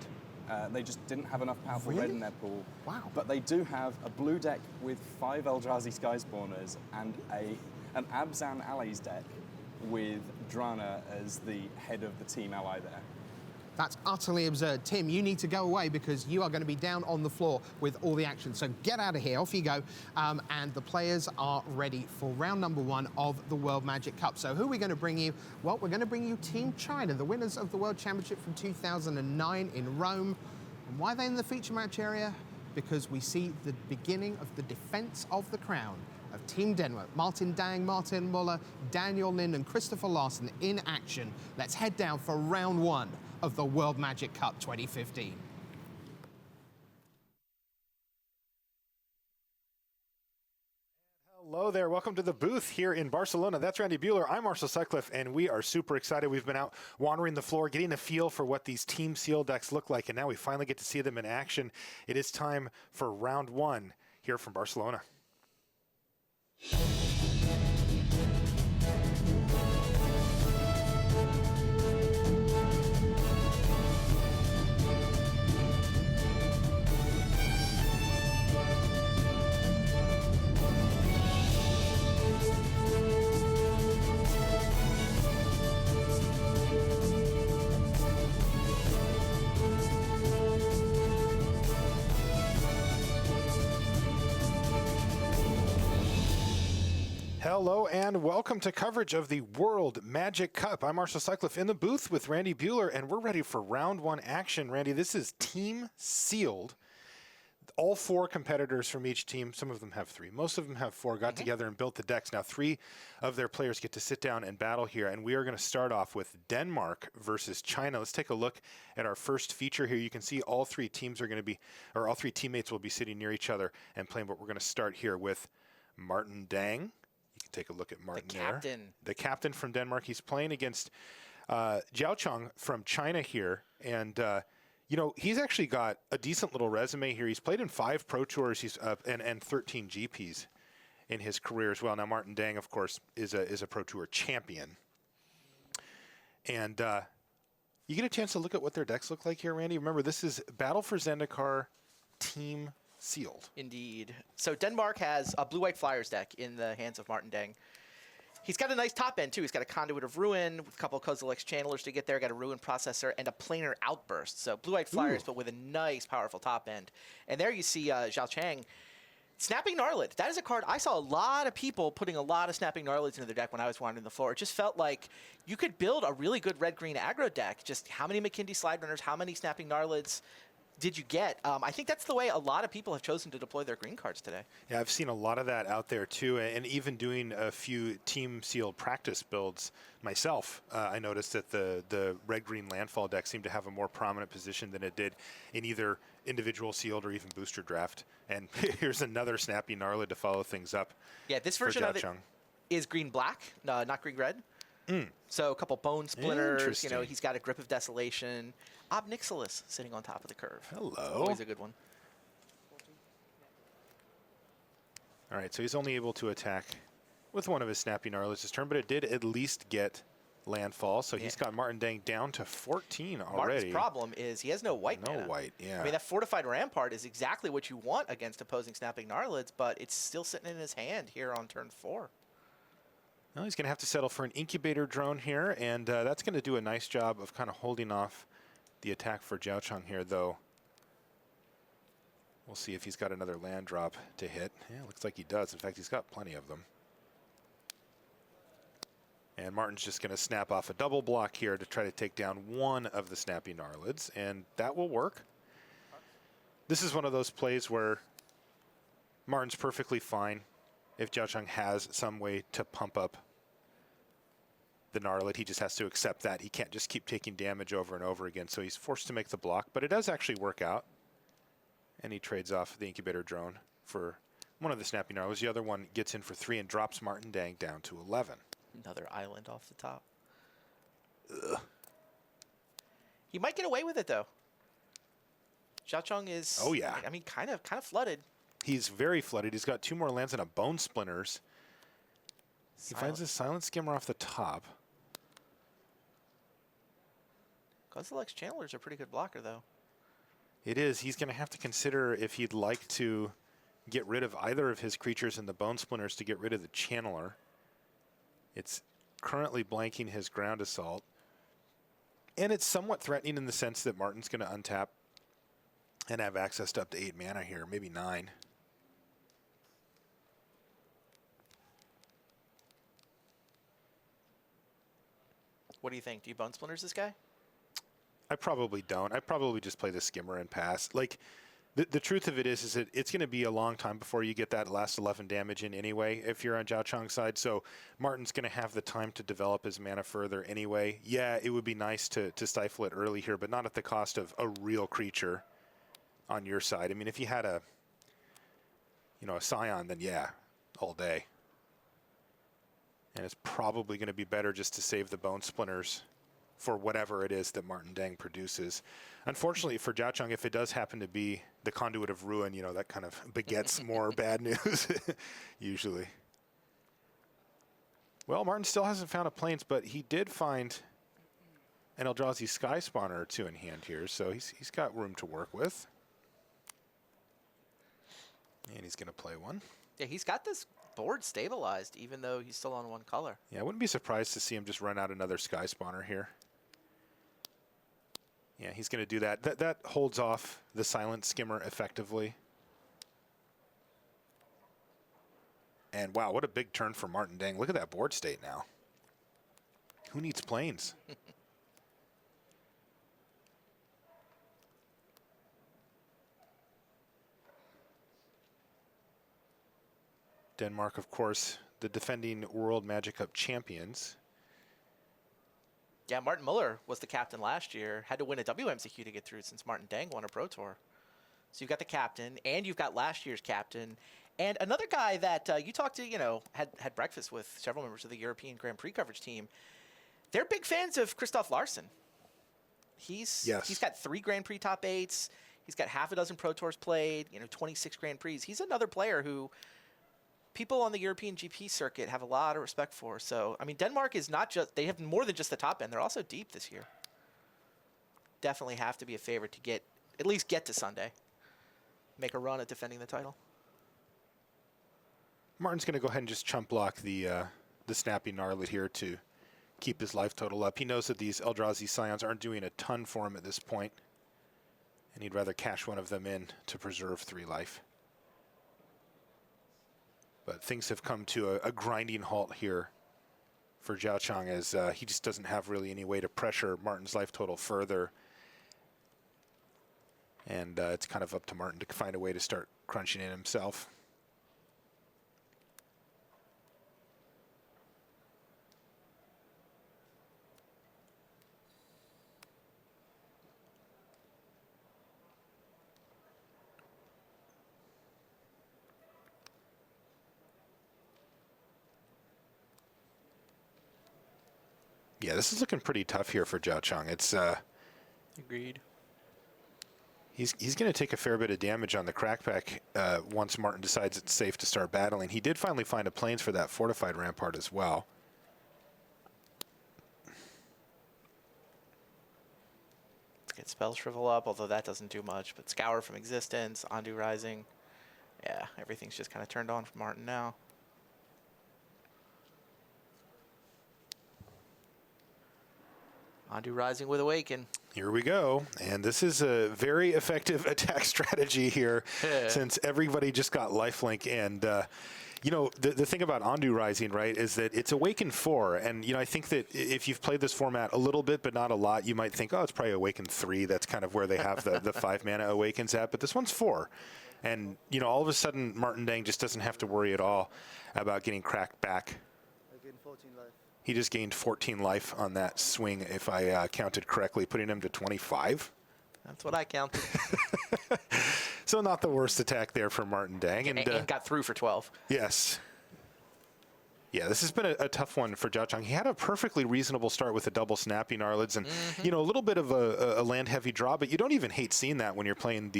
They just didn't have enough powerful red in their pool. Wow. But they do have a blue deck with 5 Eldrazi Skyspawners and an Abzan Allies deck with Drana as the head of the team ally there. That's utterly absurd. Tim, you need to go away because you are going to be down on the floor with all the action. So get out of here. Off you go. And the players are ready for round number 1 of the World Magic Cup. So who are we going to bring you? Well, we're going to bring you Team China, the winners of the World Championship from 2009 in Rome. And why are they in the feature match area? Because we see the beginning of the defense of the crown of Team Denmark. Martin Dang, Martin Muller, Daniel Lind and Christopher Larsen in action. Let's head down for round 1 of the World Magic Cup 2015. Hello there, welcome to the booth here in Barcelona. That's Randy Buehler, I'm Marshall Sutcliffe, and we are super excited. We've been out wandering the floor, getting a feel for what these Team Seal decks look like, and now we finally get to see them in action. It is time for round 1 here from Barcelona. Hello and welcome to coverage of the World Magic Cup. I'm Marshall Sutcliffe in the booth with Randy Buehler, and we're ready for round 1 action. Randy, this is team sealed. All 4 competitors from each team, some of them have 3, most of them have 4, got together and built the decks. Now 3 of their players get to sit down and battle here, and we are going to start off with Denmark versus China. Let's take a look at our first feature here. You can see all 3 teams are going to be, or all 3 teammates will be sitting near each other and playing, but we're going to start here with Martin Dang. You can take a look at Martin there. The captain from Denmark. He's playing against Zhao Chong from China here. And, you know, he's actually got a decent little resume here. He's played in 5 Pro Tours and 13 GPs in his career as well. Now, Martin Dang, of course, is a Pro Tour champion. And you get a chance to look at what their decks look like here, Randy. Remember, this is Battle for Zendikar Team Sealed. Indeed. So Denmark has a Blue-White Flyers deck in the hands of Martin Dang. He's got a nice top end, too. He's got a Conduit of Ruin with a couple of Kozilek's Channelers to get there, got a Ruin Processor, and a Planar Outburst. So Blue-White Flyers, but with a nice, powerful top end. And there you see Zhao Chang. Snapping Gnarlid. That is a card I saw a lot of people putting a lot of Snapping Gnarlids into their deck when I was wandering the floor. It just felt like you could build a really good red-green aggro deck. Just how many McKindy Slide Runners, how many Snapping Gnarlids did you get? I think that's the way a lot of people have chosen to deploy their green cards today. Yeah, I've seen a lot of that out there too, and even doing a few team sealed practice builds myself. I noticed that the red-green landfall deck seemed to have a more prominent position than it did in either individual sealed or even booster draft. And here's another Snappy Gnarlid to follow things up. Yeah, this version of it is green-black, not green-red. So a couple Bone Splinters, you know, he's got a Grip of Desolation. Ob Nixilis sitting on top of the curve. Hello. Always a good one. All right, so he's only able to attack with one of his Snappy Gnarlids this turn, but it did at least get landfall, so he's got Martin Dang down to 14 already. Martin's problem is he has no white mana. No white, yeah. I mean, that Fortified Rampart is exactly what you want against opposing Snapping Gnarlids, but it's still sitting in his hand here on turn 4. Well, he's going to have to settle for an Incubator Drone here, and that's going to do a nice job of kind of holding off the attack for Zhao Chong here, though. We'll see if he's got another land drop to hit. Yeah, looks like he does. In fact, he's got plenty of them. And Martin's just going to snap off a double block here to try to take down one of the Snappy Gnarlids, and that will work. This is one of those plays where Martin's perfectly fine if Zhao Chong has some way to pump up the Gnarlid. He just has to accept that. He can't just keep taking damage over and over again, so he's forced to make the block, but it does actually work out. And he trades off the Incubator Drone for one of the Snappy Gnarlids. The other one gets in for 3 and drops Martin Dang down to 11. Another island off the top. Ugh. He might get away with it, though. Zhao Chong is, oh yeah, I mean, kind of flooded. He's very flooded. He's got 2 more lands and a Bone Splinters. He finds a Silent Skimmer off the top. Kozilek's Channelers are a pretty good blocker, though. It is. He's going to have to consider if he'd like to get rid of either of his creatures in the Bone Splinters to get rid of the Channeler. It's currently blanking his Ground Assault. And it's somewhat threatening in the sense that Martin's going to untap and have access to up to 8 mana here, maybe 9. What do you think? Do you Bone Splinters this guy? I probably don't. I probably just play the skimmer and pass. Like, the truth of it is that it's going to be a long time before you get that last 11 damage in anyway, if you're on Zhao Chang's side. So Martin's going to have the time to develop his mana further anyway. Yeah, it would be nice to stifle it early here, but not at the cost of a real creature on your side. I mean, if you had a Scion, then yeah, all day. And it's probably going to be better just to save the Bone Splinters for whatever it is that Martin Deng produces. Unfortunately for Zhao Chang, if it does happen to be the Conduit of Ruin, that kind of begets more bad news, usually. Well, Martin still hasn't found a Plains, but he did find an Eldrazi Sky Spawner or 2 in hand here, so he's got room to work with. And he's going to play one. Yeah, he's got this board stabilized, even though he's still on 1 color. Yeah, I wouldn't be surprised to see him just run out another Sky Spawner here. Yeah, he's going to do that. That holds off the Silent Skimmer effectively. And wow, what a big turn for Martin Deng. Look at that board state now. Who needs Plains? Denmark, of course, the defending World Magic Cup champions. Yeah, Martin Muller was the captain last year. Had to win a WMCQ to get through since Martin Deng won a Pro Tour. So you've got the captain, and you've got last year's captain. And another guy that you talked to, had breakfast with several members of the European Grand Prix coverage team. They're big fans of Christoph Larsen. He's got 3 Grand Prix top 8s. He's got half a dozen Pro Tours played, 26 Grand Prix. He's another player who people on the European GP circuit have a lot of respect for. So, I mean, Denmark is not just, they have more than just the top end. They're also deep this year. Definitely have to be a favorite to at least get to Sunday. Make a run at defending the title. Martin's going to go ahead and just chump block the Snappy Gnarlet here to keep his life total up. He knows that these Eldrazi Scions aren't doing a ton for him at this point, and he'd rather cash one of them in to preserve 3 life. But things have come to a grinding halt here for Zhao Chang as he just doesn't have really any way to pressure Martin's life total further. And it's kind of up to Martin to find a way to start crunching in himself. Yeah, this is looking pretty tough here for Zhao Chang. It's agreed. He's going to take a fair bit of damage on the crackback once Martin decides it's safe to start battling. He did finally find a Plains for that fortified rampart as well. Let's get Spell Shrivel up, although that doesn't do much. But Scour from Existence, Ondu Rising. Yeah, everything's just kind of turned on for Martin now. Ondu Rising with Awaken. Here we go. And this is a very effective attack strategy here since everybody just got lifelink. And, the thing about Ondu Rising, right, is that it's Awaken 4. And, I think that if you've played this format a little bit, but not a lot, you might think, oh, it's probably Awaken 3. That's kind of where they have the 5 mana Awakens at. But this one's 4. And, all of a sudden, Martin Deng just doesn't have to worry at all about getting cracked back. He just gained 14 life on that swing, if I counted correctly, putting him to 25. That's what I counted. So not the worst attack there for Martin Deng. And got through for 12. Yes. Yeah, this has been a tough one for Zhao Chang. He had a perfectly reasonable start with the double Snappy Gnarlids and, a little bit of a land-heavy draw, but you don't even hate seeing that when you're playing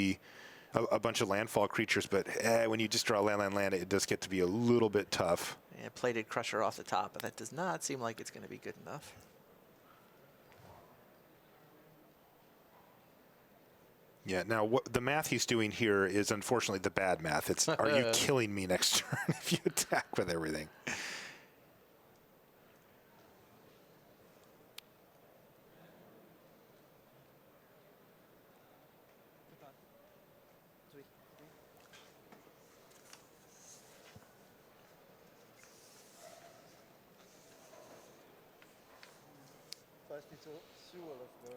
a bunch of landfall creatures. But when you just draw land, it does get to be a little bit tough. Yeah, Plated Crusher off the top, but that does not seem like it's going to be good enough. Yeah, now what the math he's doing here is unfortunately the bad math. It's, are you killing me next turn if you attack with everything?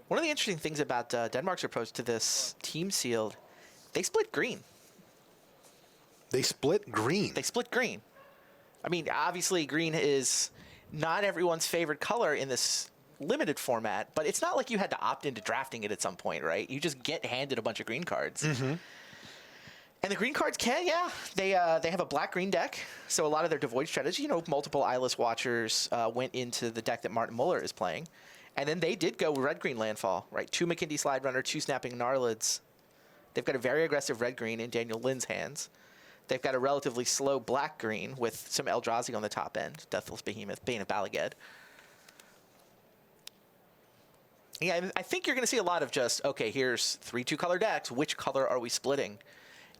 One of the interesting things about Denmark's approach to this team sealed, they split green. They split green. They split green. I mean, obviously, green is not everyone's favorite color in this limited format, but it's not like you had to opt into drafting it at some point, right? You just get handed a bunch of green cards. And the green cards they have a black-green deck, so a lot of their devoid strategy, multiple Eyeless Watchers went into the deck that Martin Muller is playing. And then they did go red-green landfall, right? 2 McKindy Slide Runner, 2 Snapping Gnarlids. They've got a very aggressive red-green in Daniel Lin's hands. They've got a relatively slow black-green with some Eldrazi on the top end, Deathless Behemoth, Bane of Balaged. Yeah, I think you're going to see a lot of just, okay, here's 3 2-color decks. Which color are we splitting?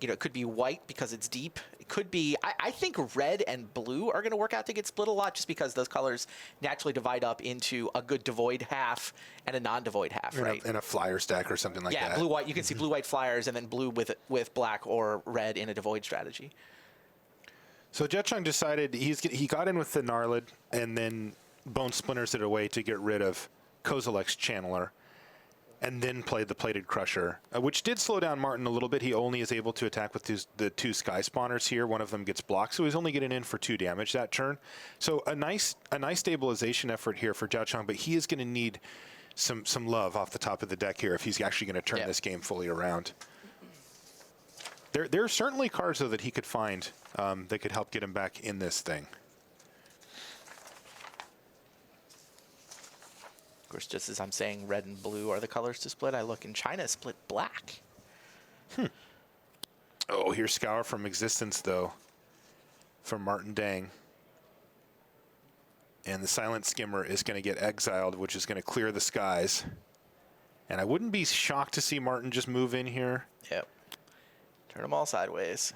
It could be white because it's deep. It could be, I think red and blue are going to work out to get split a lot just because those colors naturally divide up into a good devoid half and a non-devoid half, right? In a flyer stack or something like that. Yeah, blue-white. You can see blue-white flyers and then blue with black or red in a devoid strategy. So Jetchung decided he got in with the Gnarlid and then Bone Splinters it away to get rid of Kozilek's Channeler, and then played the Plated Crusher, which did slow down Martin a little bit. He only is able to attack with the 2 Sky Spawners here. One of them gets blocked, so he's only getting in for 2 damage that turn. So a nice stabilization effort here for Jiacheng, but he is going to need some love off the top of the deck here if he's actually going to turn this game fully around. There are certainly cards, though, that he could find that could help get him back in this thing. Of course, just as I'm saying red and blue are the colors to split, I look in China split black. Oh, here's Scour from Existence, though, from Martin Dang. And the Silent Skimmer is going to get exiled, which is going to clear the skies. And I wouldn't be shocked to see Martin just move in here. Yep. Turn them all sideways.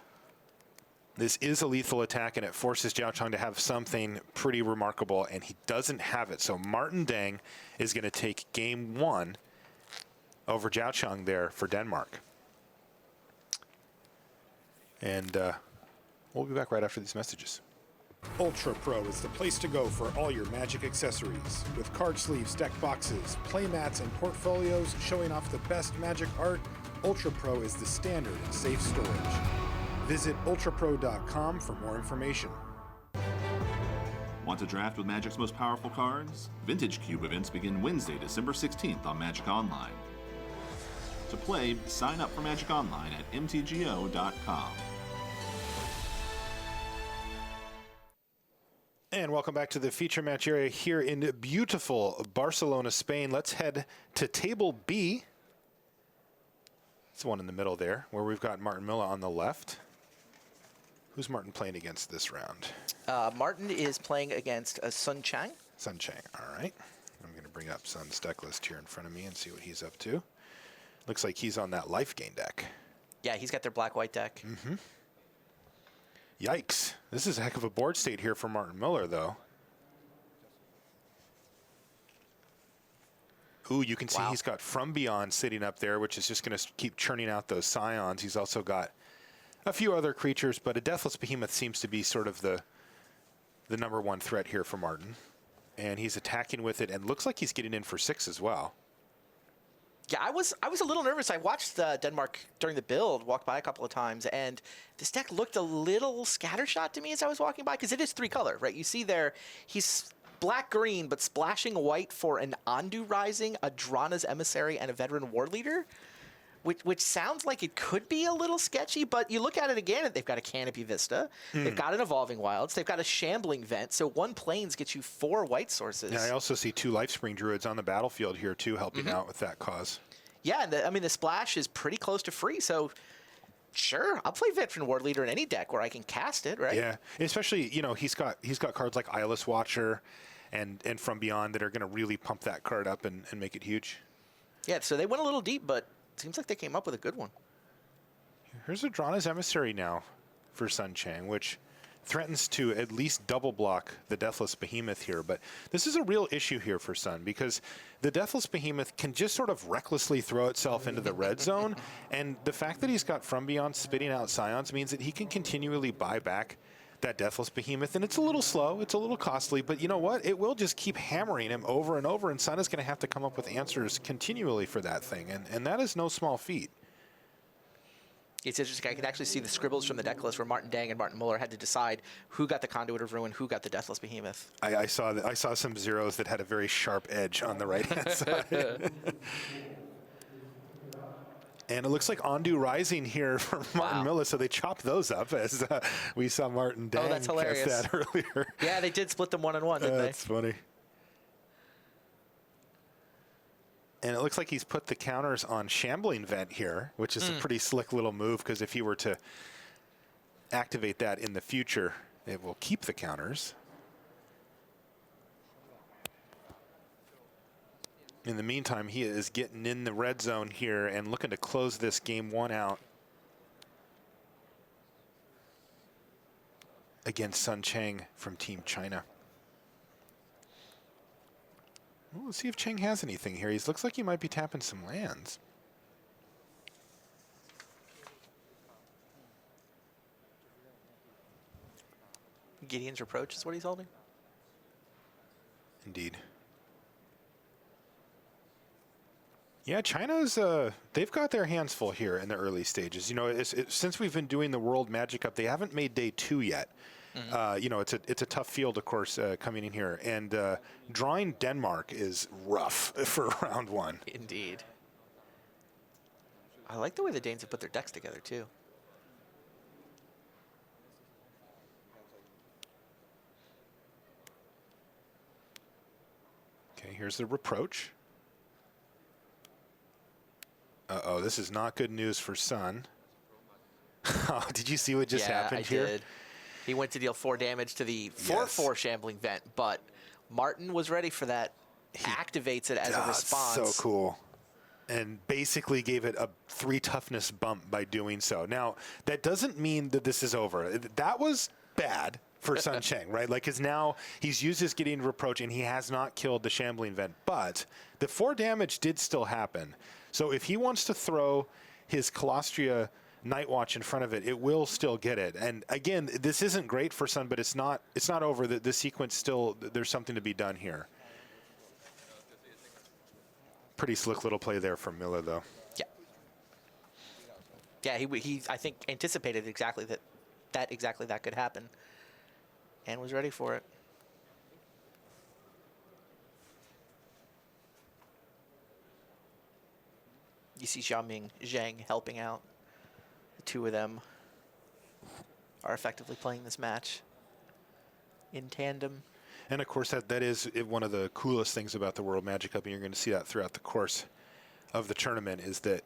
This is a lethal attack, and it forces Jiacheng to have something pretty remarkable, and he doesn't have it. So Martin Dang is going to take game 1 over Jiacheng there for Denmark. And we'll be back right after these messages. Ultra Pro is the place to go for all your Magic accessories. With card sleeves, deck boxes, play mats, and portfolios showing off the best Magic art, Ultra Pro is the standard in safe storage. Visit ultrapro.com for more information. Want to draft with Magic's most powerful cards? Vintage Cube events begin Wednesday, December 16th on Magic Online. To play, sign up for Magic Online at mtgo.com. And welcome back to the feature match area here in beautiful Barcelona, Spain. Let's head to table B. It's the one in the middle there, where we've got Martin Muller on the left. Who's Martin playing against this round? Martin is playing against Sun Chang. Sun Chang, all right. I'm going to bring up Sun's deck list here in front of me and see what he's up to. Looks like he's on that life gain deck. Yeah, he's got their black-white deck. Yikes. This is a heck of a board state here for Martin Muller, though. Ooh, you can see he's got From Beyond sitting up there, which is just going to keep churning out those Scions. He's also got a few other creatures, but a Deathless Behemoth seems to be sort of the #1 threat here for Martin. And he's attacking with it, and looks like he's getting in for 6 as well. Yeah, I was a little nervous. I watched Denmark during the build, walked by a couple of times, and this deck looked a little scattershot to me as I was walking by, because it is 3-color, right? You see there, he's black-green, but splashing white for an Ondu Rising, a Drana's Emissary, and a Veteran War Leader, which sounds like it could be a little sketchy, but you look at it again, and they've got a Canopy Vista, they've got an Evolving Wilds, they've got a Shambling Vent, so 1 Plains gets you 4 white sources. Yeah, I also see 2 Lifespring Druids on the battlefield here, too, helping out with that cause. Yeah, and the splash is pretty close to free, so sure, I'll play Veteran War Leader in any deck where I can cast it, right? Yeah, especially, he's got cards like Eyeless Watcher and From Beyond that are going to really pump that card up and make it huge. Yeah, so they went a little deep, but it seems like they came up with a good one. Here's a Drana's Emissary now for Sun Chang, which threatens to at least double block the Deathless Behemoth here. But this is a real issue here for Sun, because the Deathless Behemoth can just sort of recklessly throw itself into the red zone. And the fact that he's got From Beyond spitting out Scions means that he can continually buy back that Deathless Behemoth, and it's a little slow, it's a little costly, but you know what? It will just keep hammering him over and over, and Sun is going to have to come up with answers continually for that thing, and that is no small feat. It's interesting. I can actually see the scribbles from the deck list where Martin Dang and Martin Muller had to decide who got the Conduit of Ruin, who got the Deathless Behemoth. I saw that. I saw some zeros that had a very sharp edge on the right-hand side. And it looks like Ondu Rising here for Martin Miller, so they chopped those up as we saw Martin Dang that's hilarious. cast that earlier. Yeah, they did split them 1-1, didn't they? That's funny. And it looks like he's put the counters on Shambling Vent here, which is a pretty slick little move, because if he were to activate that in the future, it will keep the counters. In the meantime, he is getting in the red zone here and looking to close this game 1 out against Sun Cheng from Team China. Well, let's see if Cheng has anything here. He looks like he might be tapping some lands. Gideon's Reproach is what he's holding? Indeed. Yeah, China's, they've got their hands full here in the early stages. You know, since we've been doing the World Magic Cup, they haven't made day 2 yet. You know, it's a tough field, of course, coming in here. And drawing Denmark is rough for round 1. Indeed. I like the way the Danes have put their decks together, too. Okay, here's the Reproach. Uh-oh, this is not good news for Sun. Oh, did you see what just happened here? Yeah, I did. He went to deal 4 damage to the 4/4 Shambling Vent, but Martin was ready for that. He activates it as a response. So cool. And basically gave it a 3 toughness bump by doing so. Now, that doesn't mean that this is over. That was bad for Sun Cheng, right? Like, because now he's used his Gideon Reproach and he has not killed the Shambling Vent, but the 4 damage did still happen. So if he wants to throw his Colostria Night Watch in front of it, it will still get it. And again, this isn't great for Sun, but it's not over. The sequence still, there's something to be done here. Pretty slick little play there from Miller, though. Yeah. Yeah, he I think anticipated exactly that could happen, and was ready for it. You see Xiaoming Zhang helping out. The 2 of them are effectively playing this match in tandem. And of course, that is one of the coolest things about the World Magic Cup, and you're going to see that throughout the course of the tournament, is that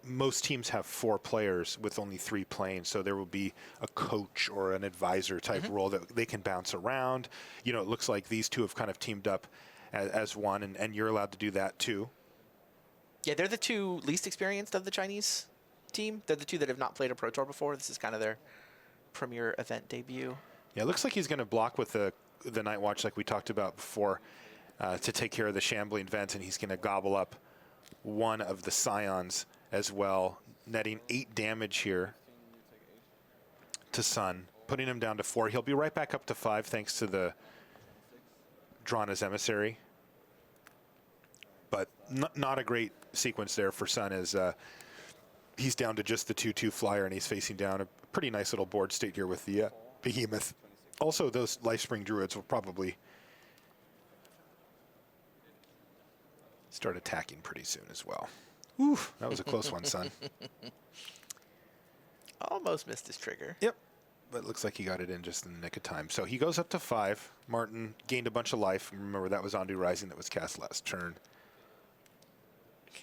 most teams have 4 players with only 3 playing, so there will be a coach or an advisor type role that they can bounce around. You know, it looks like these 2 have kind of teamed up as one, and you're allowed to do that too. Yeah, they're the 2 least experienced of the Chinese team. They're the 2 that have not played a Pro Tour before. This is kind of their premier event debut. Yeah, it looks like he's going to block with the Night Watch like we talked about before to take care of the Shambling Vent, and he's going to gobble up 1 of the Scions as well, netting 8 damage here to Sun, putting him down to 4. He'll be right back up to 5 thanks to the Drana's Emissary. But not a great sequence there for Sun, as he's down to just the 2/2 flyer, and he's facing down a pretty nice little board state here with the Behemoth. Also, those Lifespring Druids will probably start attacking pretty soon as well. Oof, that was a close one, Sun. Almost missed his trigger. Yep, but it looks like he got it in just in the nick of time. So he goes up to 5. Martin gained a bunch of life. Remember, that was Ondu Rising that was cast last turn.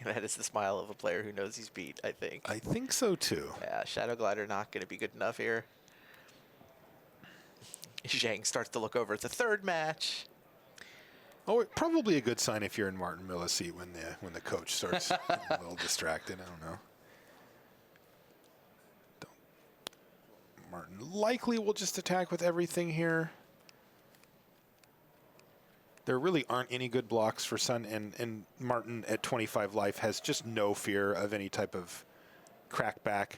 That is the smile of a player who knows he's beat, I think. I think so, too. Yeah, Shadow Glider not going to be good enough here. Zhang starts to look over at the 3rd match. Oh, probably a good sign if you're in Martin Miller's seat when the coach starts getting a little distracted. I don't know. Martin likely will just attack with everything here. There really aren't any good blocks for Sun, and Martin at 25 life has just no fear of any type of crackback.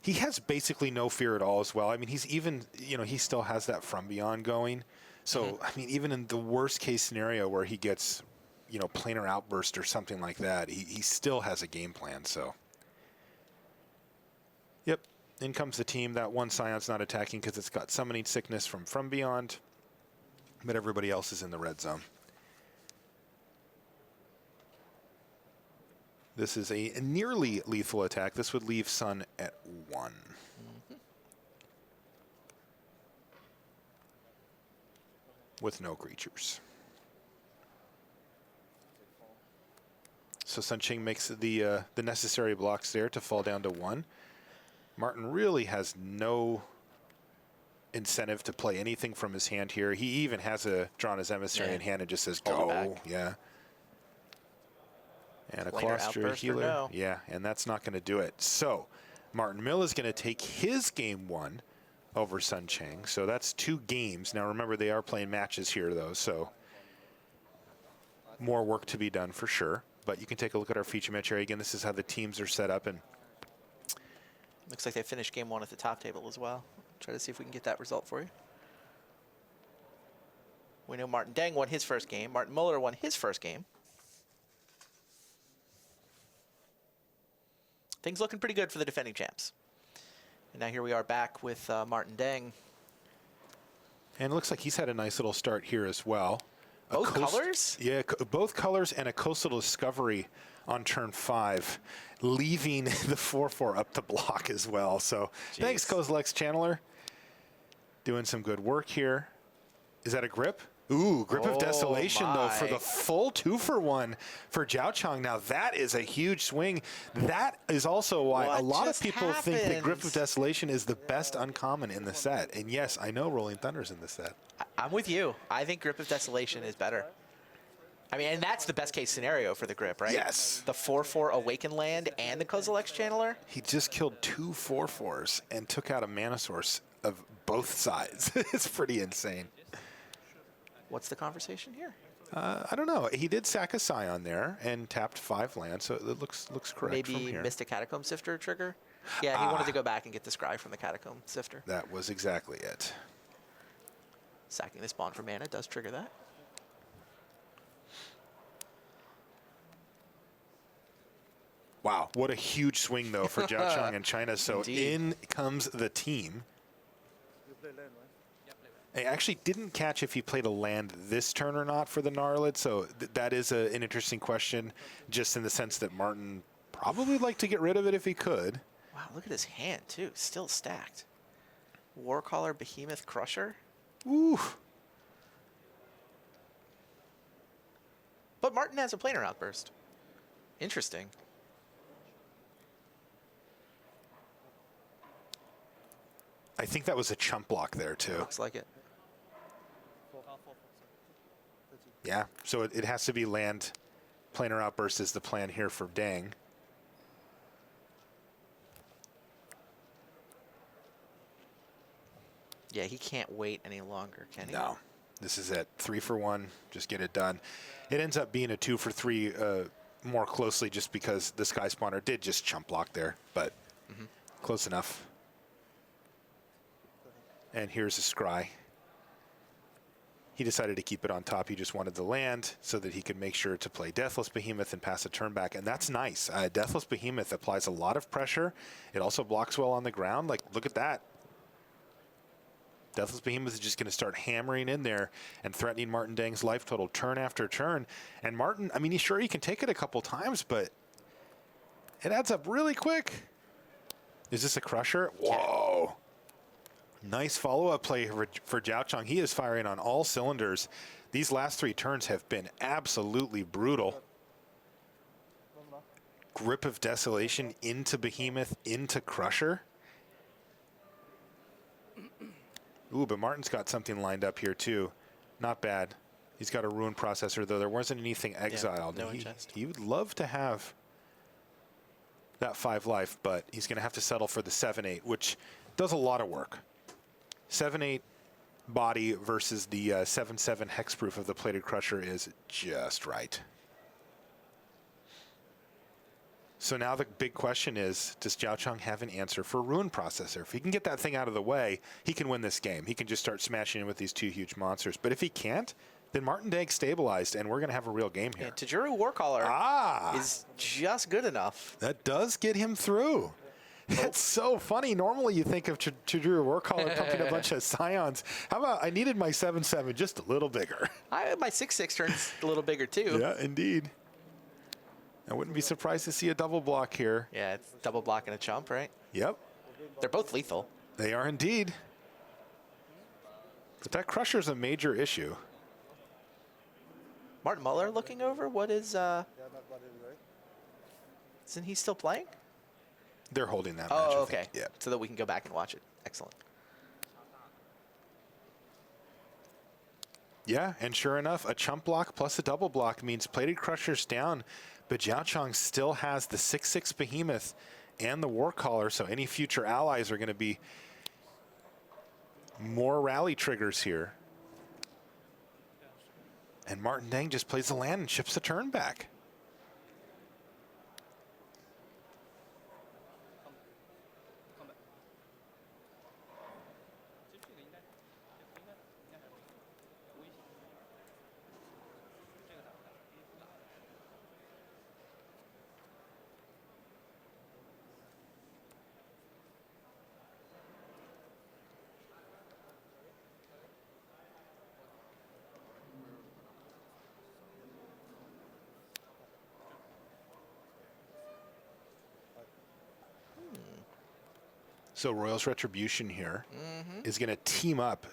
He has basically no fear at all as well. I mean, he's even, he still has that From Beyond going. So, I mean, even in the worst case scenario where he gets, planar outburst or something like that, he still has a game plan. So, yep, in comes the team. That one Scion's not attacking because it's got Summoning Sickness from Beyond, but everybody else is in the red zone. This is a nearly lethal attack. This would leave Sun at 1. With no creatures. So Sun Qing makes the necessary blocks there to fall down to 1. Martin really has no incentive to play anything from his hand here. He even has drawn his Emissary in hand and just says, go. Yeah. And a Claustria Healer. No. Yeah, and that's not going to do it. So Martin Mill is going to take his game 1 over Sun Qing. So that's 2 games. Now remember, they are playing matches here, though, so more work to be done for sure. But you can take a look at our feature match area. Again, this is how the teams are set up. And looks like they finished game 1 at the top table as well. Try to see if we can get that result for you. We know Martin Deng won his first game. Martin Muller won his first game. Things looking pretty good for the defending champs. And now here we are back with Martin Deng. And it looks like he's had a nice little start here as well. Both colors? Yeah, both colors and a Coastal Discovery on turn 5, leaving the 4/4 up to block as well. So thanks, Kozilek's Channeler. Doing some good work here. Is that a grip? Ooh, Grip of Desolation, though, for the full 2-for-1 for Jiao Chong. Now, that is a huge swing. That is also why a lot of people think that Grip of Desolation is the best uncommon in the set. And yes, I know Rolling Thunder's in the set. I'm with you. I think Grip of Desolation is better. I mean, and that's the best case scenario for the Grip, right? Yes. The 4/4 Awakened Land and the Kozilek's Channeler. He just killed 2 4/4s and took out a mana source of both sides. It's pretty insane. What's the conversation here? I don't know. He did sack a Scion there and tapped 5 lands, so it looks correct. Maybe from here. missed a Catacomb Sifter trigger? Yeah, he wanted to go back and get the Scry from the Catacomb Sifter. That was exactly it. Sacking this Bond for mana does trigger that. Wow, what a huge swing, though, for Jiao Chong and China. So in comes the team. I actually didn't catch if he played a land this turn or not for the Gnarlid, so that is an interesting question, just in the sense that Martin probably would like to get rid of it if he could. Wow, look at his hand, too. Still stacked. Warcaller, Behemoth, Crusher. Ooh. But Martin has a planar outburst. Interesting. I think that was a chump block there, too. Looks like it. Yeah, so it has to be land. Planar outburst is the plan here for Deng. Yeah, he can't wait any longer, can he? No, this is it. 3-for-1, just get it done. It ends up being a 2-for-3 more closely just because the Sky Spawner did just chump block there, but close enough. And here's a Scry. He decided to keep it on top. He just wanted the land so that he could make sure to play Deathless Behemoth and pass a turn back, and that's nice. Deathless Behemoth applies a lot of pressure. It also blocks well on the ground. Like, look at that. Deathless Behemoth is just going to start hammering in there and threatening Martin Deng's life total turn after turn. And Martin, I mean, he's sure he can take it a couple times, but it adds up really quick. Is this a Crusher? Whoa. Nice follow-up play for Jiao Chong. He is firing on all cylinders. These last 3 turns have been absolutely brutal. Grip of Desolation into Behemoth, into Crusher. Ooh, but Martin's got something lined up here, too. Not bad. He's got a Ruin Processor, though there wasn't anything exiled. Yeah, no he would love to have that 5 life, but he's going to have to settle for the 7/8, which does a lot of work. 7/8 body versus the 7/7 hexproof of the Plated Crusher is just right. So now the big question is, does Zhao Chang have an answer for Ruin Processor? If he can get that thing out of the way, he can win this game. He can just start smashing in with these two huge monsters. But if he can't, then Martin Dang stabilized, and we're going to have a real game here. And Tajuru Warcaller is just good enough. That does get him through. That's so funny. Normally you think of Tajuru Warcaller pumping a bunch of Scions. How about I needed my 7/7 just a little bigger? My 6/6 turns a little bigger too. Yeah, indeed. I wouldn't be surprised to see a double block here. Yeah, it's double block and a chump, right? Yep. They're both lethal. They are indeed. But that Crusher's a major issue. Martin Muller looking over. What is? Isn't he still playing? They're holding that match. Oh, I okay. think. Yeah. So that we can go back and watch it. Excellent. Yeah, and sure enough, a chump block plus a double block means Plated Crusher's down, but Zhao Chang still has the 6/6 Behemoth and the Warcaller, so any future allies are going to be more rally triggers here. And Martin Dang just plays the land and ships the turn back. So Royal's Retribution here is going to team up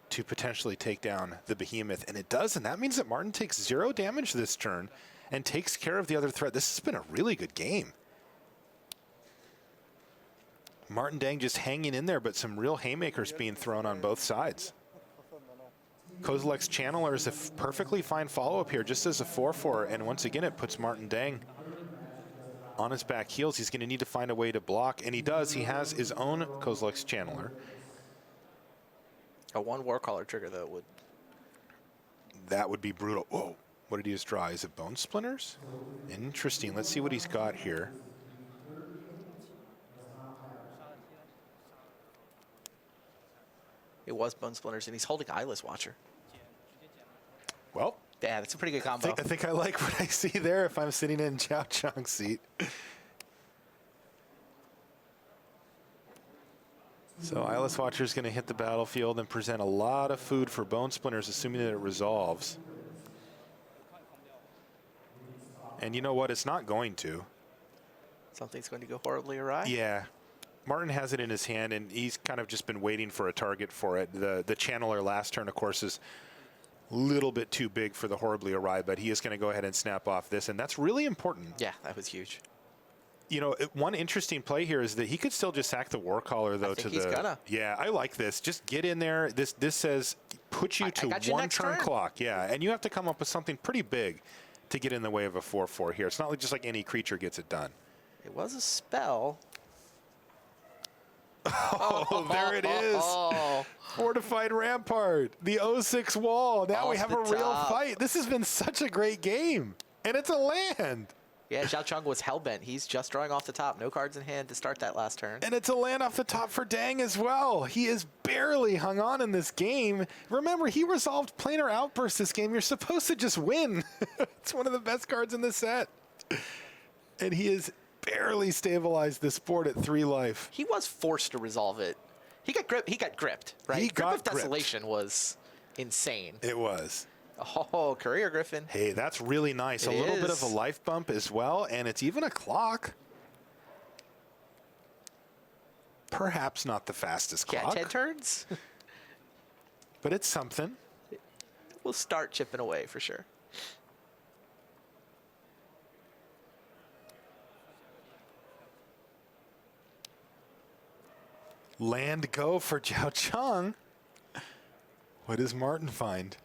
to potentially take down the Behemoth, and it does, and that means that Martin takes 0 damage this turn and takes care of the other threat. This has been a really good game. Martin Dang just hanging in there, but some real haymakers being thrown on both sides. Kozilek's Channeler is a perfectly fine follow-up here, just as a 4/4, and once again it puts Martin Dang on his back heels. He's going to need to find a way to block, and he does. He has his own Kozilek's Channeler. A 1 Warcaller trigger, though, would... That would be brutal. Whoa, what did he just draw? Is it Bone Splinters? Interesting. Let's see what he's got here. It was Bone Splinters, and he's holding Eyeless Watcher. Well, yeah, that's a pretty good combo. I think I like what I see there if I'm sitting in Zhao Chang's seat. So Eyeless Watcher is going to hit the battlefield and present a lot of food for Bone Splinters, assuming that it resolves. And you know what? It's not going to. Something's going to go horribly awry? Yeah. Martin has it in his hand, and he's kind of just been waiting for a target for it. The Channeler last turn, of course, is a little bit too big for the horribly awry, but he is going to go ahead and snap off this, and that's really important. Yeah, that was huge. You know, one interesting play here is that he could still just sack the Warcaller, though. I think he's gonna. Yeah, I like this. Just get in there. This says put you to one turn clock. Yeah, and you have to come up with something pretty big to get in the way of a 4/4 here. It's not just like any creature gets it done. It was a spell. Oh, there it is. Fortified Rampart, the 0/6 wall. Now we have a real fight. This has been such a great game, and it's a land. Yeah, Zhao Chang was hellbent. He's just drawing off the top. No cards in hand to start that last turn. And it's a land off the top for Dang as well. He is barely hung on in this game. Remember, he resolved Planar Outburst this game. You're supposed to just win. It's one of the best cards in the set. And he is barely stabilized this board at 3 life. He was forced to resolve it. He got gripped, right? He Grip got of Desolation was insane. It was. Oh, Courier Griffin. Hey, that's really nice. A little bit of a life bump as well, and it's even a clock. Perhaps not the fastest clock. Yeah, 10 turns. But it's something. We'll start chipping away for sure. Land go for Zhao Chang. What does Martin find?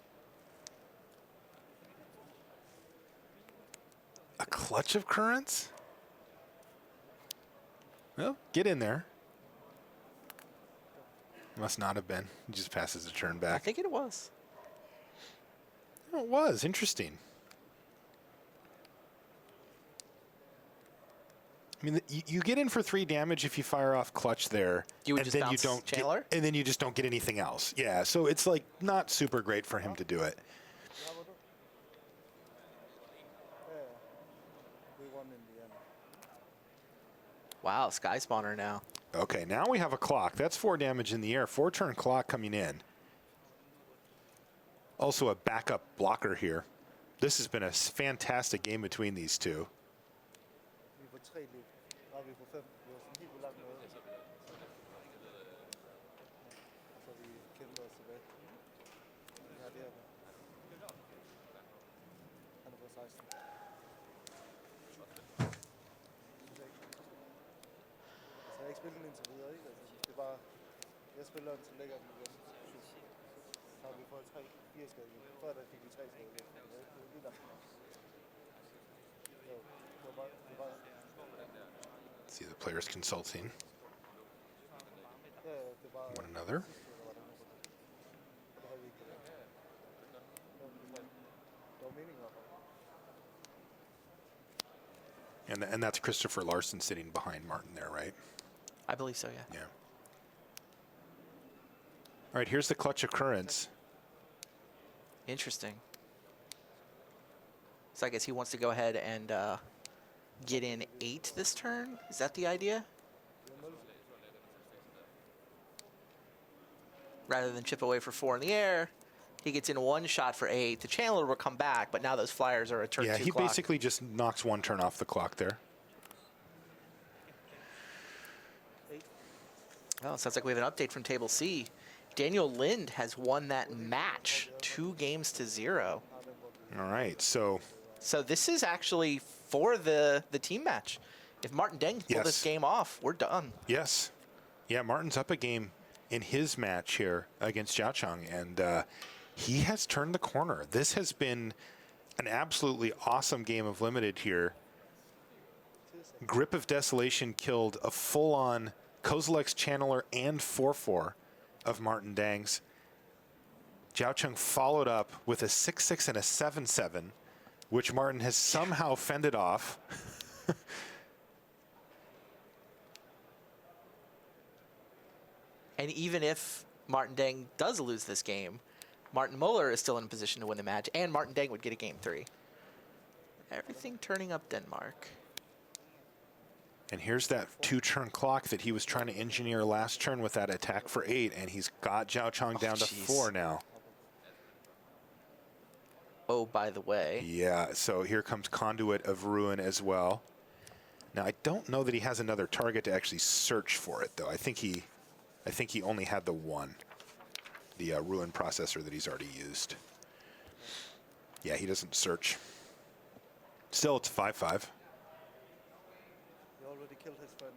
A clutch of currents? Well, get in there. Must not have been. He just passes the turn back. I think it was. Oh, it was. Interesting. I mean, you get in for 3 damage if you fire off Clutch there, You would and just then you bounce don't Channeler? and then you just don't get anything else. Yeah, so it's like not super great for him to do it. Wow, Sky Spawner now. Okay, now we have a clock. That's 4 damage in the air. 4-turn clock coming in. Also a backup blocker here. This has been a fantastic game between these two. See the players consulting one another. And that's Christopher Larson sitting behind Martin there, right? I believe so, yeah. Yeah. All right, here's the clutch occurrence. Interesting. So I guess he wants to go ahead and get in 8 this turn. Is that the idea? Rather than chip away for 4 in the air, he gets in 1 shot for 8. The Channeler will come back, but now those flyers are a turn 2 Yeah, he clock. basically just knocks 1 turn off the clock there. Well, it sounds like we have an update from Table C. Daniel Lind has won that match 2-0. All right, so this is actually for the team match. If Martin Deng can pull this game off, we're done. yes. Yeah, Martin's up a game in his match here against Zhao Chang, and he has turned the corner. This has been an absolutely awesome game of Limited here. Grip of Desolation killed a full-on Kozilek's Channeler and 4-4 of Martin Deng's. Zhao Chang followed up with a 6-6 and a 7-7, which Martin has somehow fended off. And even if Martin Deng does lose this game, Martin Muller is still in a position to win the match, and Martin Deng would get a game 3. Everything turning up Denmark. And here's that 2-turn clock that he was trying to engineer last turn with that attack for 8, and he's got Zhao Chang down to 4 now. Oh, by the way. Yeah, so here comes Conduit of Ruin as well. Now, I don't know that he has another target to actually search for it, though. I think he only had the one, the Ruin processor that he's already used. Yeah, he doesn't search. Still, it's 5-5. Killed his friend.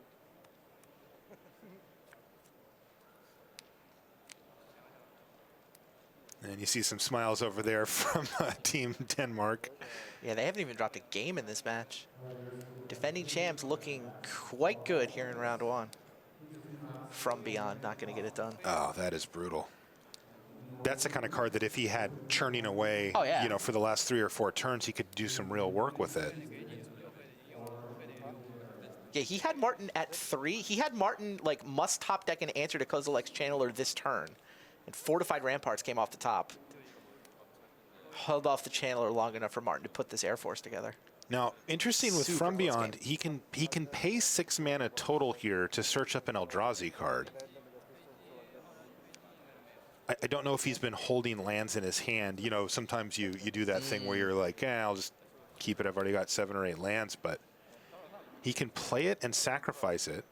And you see some smiles over there from Team Denmark. Yeah, they haven't even dropped a game in this match. Defending champs looking quite good here in round 1. From Beyond, not going to get it done. Oh, that is brutal. That's the kind of card that if he had churning away, oh, yeah. you know, for the last 3 or 4 turns, he could do some real work with it. Yeah, he had Martin at 3. He had Martin, like, must top deck an answer to Kozilek's Channeler this turn. And Fortified Ramparts came off the top. Held off the Channeler long enough for Martin to put this Air Force together. Now, interesting with Super From close Beyond, he can pay 6 mana total here to search up an Eldrazi card. I don't know if he's been holding lands in his hand. You know, sometimes you do that thing where you're like, I'll just keep it. I've already got 7 or 8 lands, but he can play it and sacrifice it.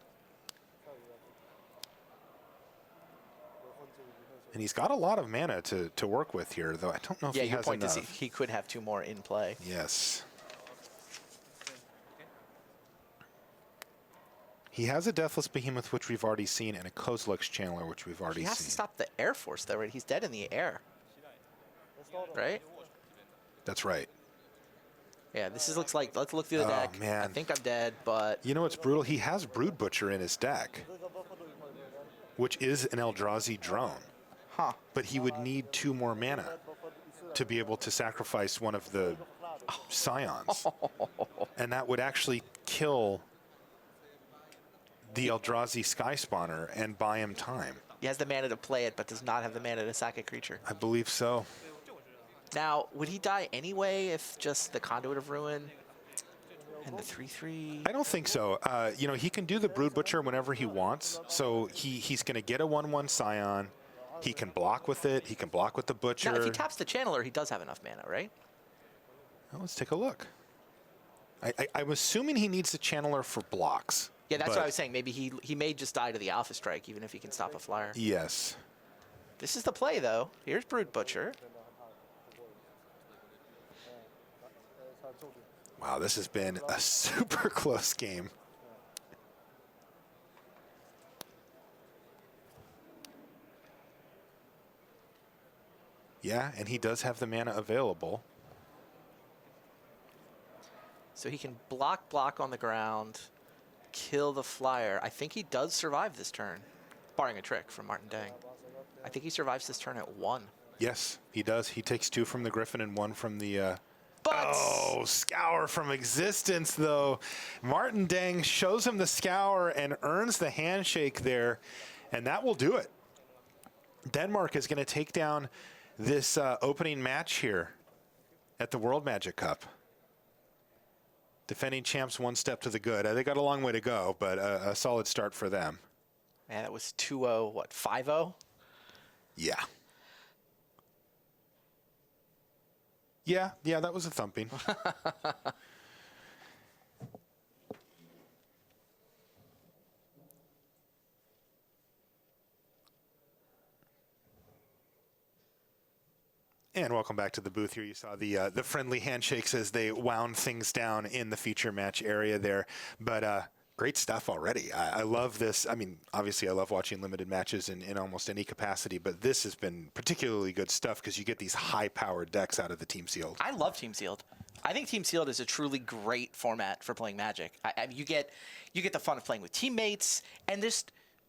And he's got a lot of mana to work with here, though I don't know if he has enough. Yeah, your point is he could have 2 more in play. Yes. He has a Deathless Behemoth, which we've already seen, and a Kozilek's Channeler, which we've already seen. He has to stop the Air Force, though, right? He's dead in the air. Right? That's right. Yeah, this looks like, let's look through the deck. Man. I think I'm dead, but... You know what's brutal? He has Brood Butcher in his deck, which is an Eldrazi drone. Huh. But he would need 2 more mana to be able to sacrifice one of the Scions. And that would actually kill the Eldrazi Sky Spawner and buy him time. He has the mana to play it, but does not have the mana to sack a creature. I believe so. Now, would he die anyway if just the Conduit of Ruin and the 3/3? I don't think so. You know, he can do the Brood Butcher whenever he wants. So he's going to get a 1/1 Scion. He can block with it. He can block with the Butcher. Now, if he taps the Channeler, he does have enough mana, right? Well, let's take a look. I'm assuming he needs the Channeler for blocks. Yeah, that's what I was saying. Maybe he may just die to the Alpha Strike, even if he can stop a flyer. Yes. This is the play, though. Here's Brood Butcher. Wow, this has been a super close game. Yeah, and he does have the mana available. So he can block on the ground, kill the flyer. I think he does survive this turn, barring a trick from Martin Dang. I think he survives this turn at 1. Yes, he does. He takes 2 from the Griffin and 1 from the... But Oh, Scour from existence, though. Martin Dang shows him the Scour and earns the handshake there, and that will do it. Denmark is going to take down this opening match here at the World Magic Cup. Defending champs one step to the good. They got a long way to go, but a solid start for them. man, that was 2-0, what, 5-0? Yeah. Yeah, that was a thumping. And welcome back to the booth here. You saw the friendly handshakes as they wound things down in the feature match area there. But great stuff already. I love this. I mean, obviously I love watching limited matches in almost any capacity, but this has been particularly good stuff because you get these high-powered decks out of the Team Sealed. I love Team Sealed. I think Team Sealed is a truly great format for playing Magic. You get the fun of playing with teammates, and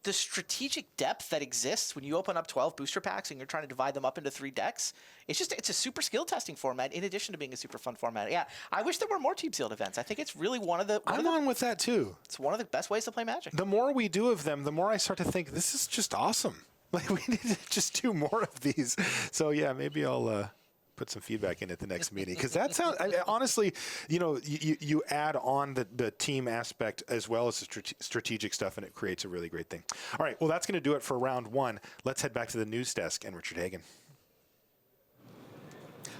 the strategic depth that exists when you open up 12 booster packs and you're trying to divide them up into 3 decks. It's a super skill testing format in addition to being a super fun format. Yeah, I wish there were more Team Sealed events. I think it's really I'm on with that too. It's one of the best ways to play Magic. The more we do of them, the more I start to think this is just awesome. Like we need to just do more of these. So yeah, maybe I'll put some feedback in at the next meeting because that sounds honestly, you add on the team aspect as well as the strategic stuff, and it creates a really great thing. All right, well that's going to do it for round 1. Let's head back to the news desk and Richard Hagan.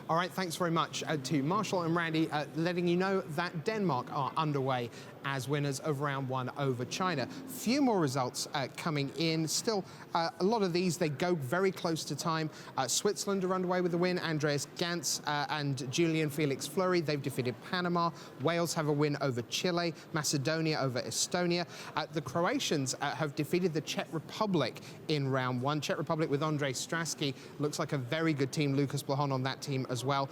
All right, thanks very much to Marshall and Randy, letting you know that Denmark are underway as winners of round 1 over China. Few more results coming in. Still, a lot of these, they go very close to time. Switzerland are underway with a win. Andreas Gantz and Julian Felix Fleury, they've defeated Panama. Wales have a win over Chile. Macedonia over Estonia. The Croatians have defeated the Czech Republic in round 1. Czech Republic with Andrej Strasky looks like a very good team. Lucas Blahon on that team as well.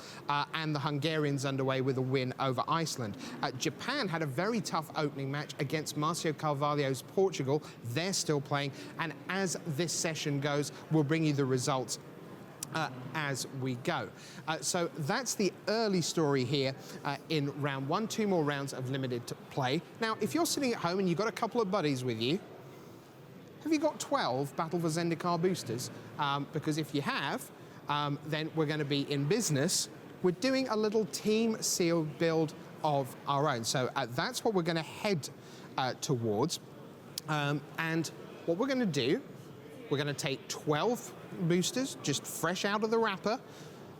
And the Hungarians underway with a win over Iceland. Japan had a very tough opening match against Marcio Carvalho's Portugal. They're still playing. And as this session goes, we'll bring you the results as we go. So that's the early story here in round 1. 2 more rounds of limited play. Now, if you're sitting at home and you've got a couple of buddies with you, have you got 12 Battle for Zendikar boosters? Because if you have, then we're going to be in business. We're doing a little Team Sealed build of our own. So that's what we're going to head towards. And what we're going to do, we're going to take 12 boosters, just fresh out of the wrapper,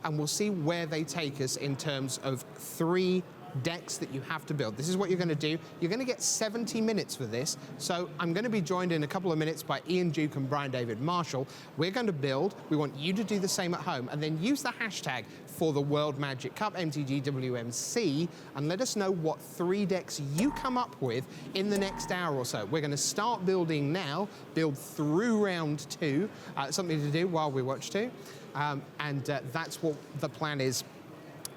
and we'll see where they take us in terms of 3 decks that you have to build. This is what you're going to do. You're going to get 70 minutes for this. So I'm going to be joined in a couple of minutes by Ian Duke and Brian David Marshall. We're going to build. We want you to do the same at home and then use the hashtag for the World Magic Cup, MTGWMC, and let us know what 3 decks you come up with in the next hour or so. We're going to start building now, build through round 2, something to do while we watch 2. And that's what the plan is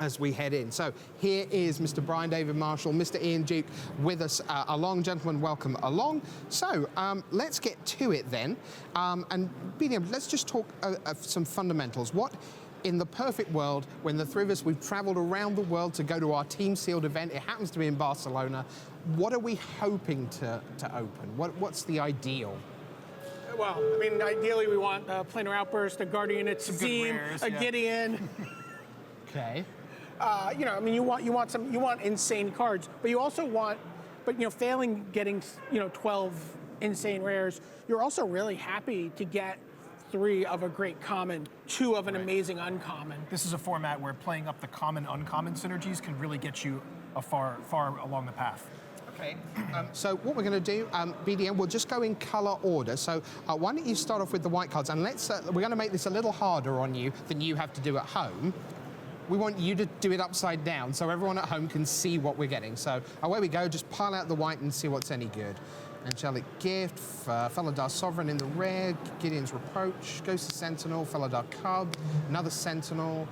as we head in. So here is Mr. Brian David Marshall, Mr. Ian Duke with us along. Gentlemen, welcome along. So let's get to it then. And let's just talk some fundamentals. What, in the perfect world, when the 3 of us, we've traveled around the world to go to our Team Sealed event, it happens to be in Barcelona, What are we hoping to open? What's the ideal? Well, I mean, ideally we want a Planar Outburst, a Guardian at Sabine, rares, a yeah. Gideon. Okay. You know, I mean, you want insane cards, but you also want, failing getting 12 insane rares, you're also really happy to get 3 of a great common, 2 of an amazing uncommon. This is a format where playing up the common uncommon synergies can really get you a far along the path. Okay. So what we're going to do, BDM, we'll just go in color order. So why don't you start off with the white cards, and we're going to make this a little harder on you than you have to do at home. We want you to do it upside down so everyone at home can see what we're getting. So away we go, just pile out the white and see what's any good. Angelic Gift, Felidar Sovereign in the red, Gideon's Reproach, Ghostly Sentinel, Felidar Cub, another Sentinel,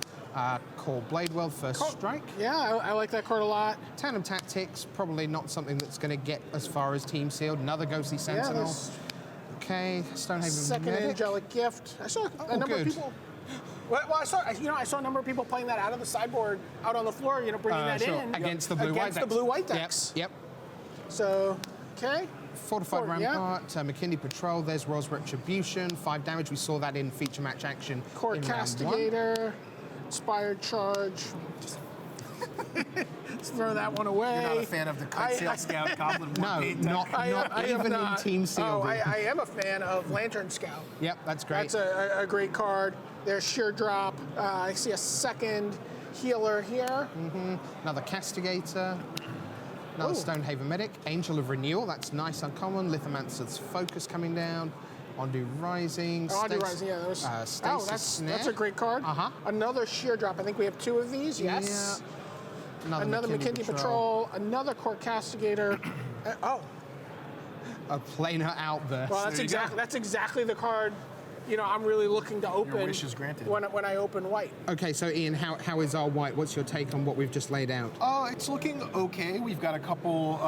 Core Bladewell, First Strike. Yeah, I like that card a lot. Tandem Tactics, probably not something that's going to get as far as Team Sealed. Another Ghostly Sentinel. Yeah, okay, Stonehaven second Medic. Angelic Gift. I saw a number of people. Well, I saw a number of people playing that out of the sideboard, out on the floor, bringing that in against the blue-white decks. Yep. So, okay. Fortified Rampart, McKinney Patrol, there's Roy's Retribution, 5 damage. We saw that in feature match action. Core in Castigator, Inspired Charge. Let's throw that one away. You're not a fan of the Kite Sail Scout Goblin No, not even in Team Sealed. Oh, I am a fan of Lantern Scout. Yep, that's great. That's a great card. There's Sheer Drop. I see a second healer here. Another Castigator. Another Stonehaven Medic. Angel of Renewal, that's nice uncommon. Lithomancer's Focus coming down. Ondu Rising. Ondu Rising, yeah. Stasis Snare. That's a great card. Another Sheer Drop. I think we have 2 of these. Yes. Yeah. Another McKinney Patrol. Another Core Castigator. A Planar Outburst. Well, that's exactly the card. I'm really looking to open. Your wish is granted. When I open white. Okay, so Ian, how is our white? What's your take on what we've just laid out? It's looking okay. We've got a couple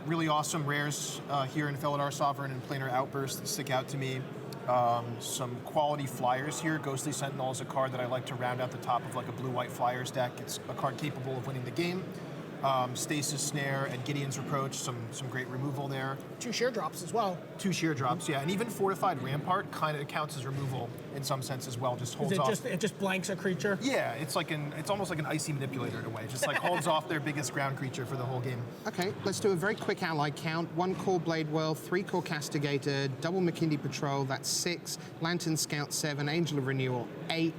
really awesome rares here in Felidar Sovereign and Planar Outburst that stick out to me. Some quality flyers here. Ghostly Sentinel is a card that I like to round out the top of like a blue-white flyers deck. It's a card capable of winning the game. Stasis Snare and Gideon's Reproach, some great removal there. 2 Sheer Drops as well. 2 Sheer Drops, yeah. And even Fortified Rampart kind of counts as removal in some sense as well. Just holds off. It just blanks a creature? Yeah, it's almost like an Icy Manipulator in a way. Just like holds off their biggest ground creature for the whole game. Okay, let's do a very quick ally count. 1 Core Bladewell, 3 Core Castigator, double McKinney Patrol, that's 6. Lantern Scout 7, Angel of Renewal 8.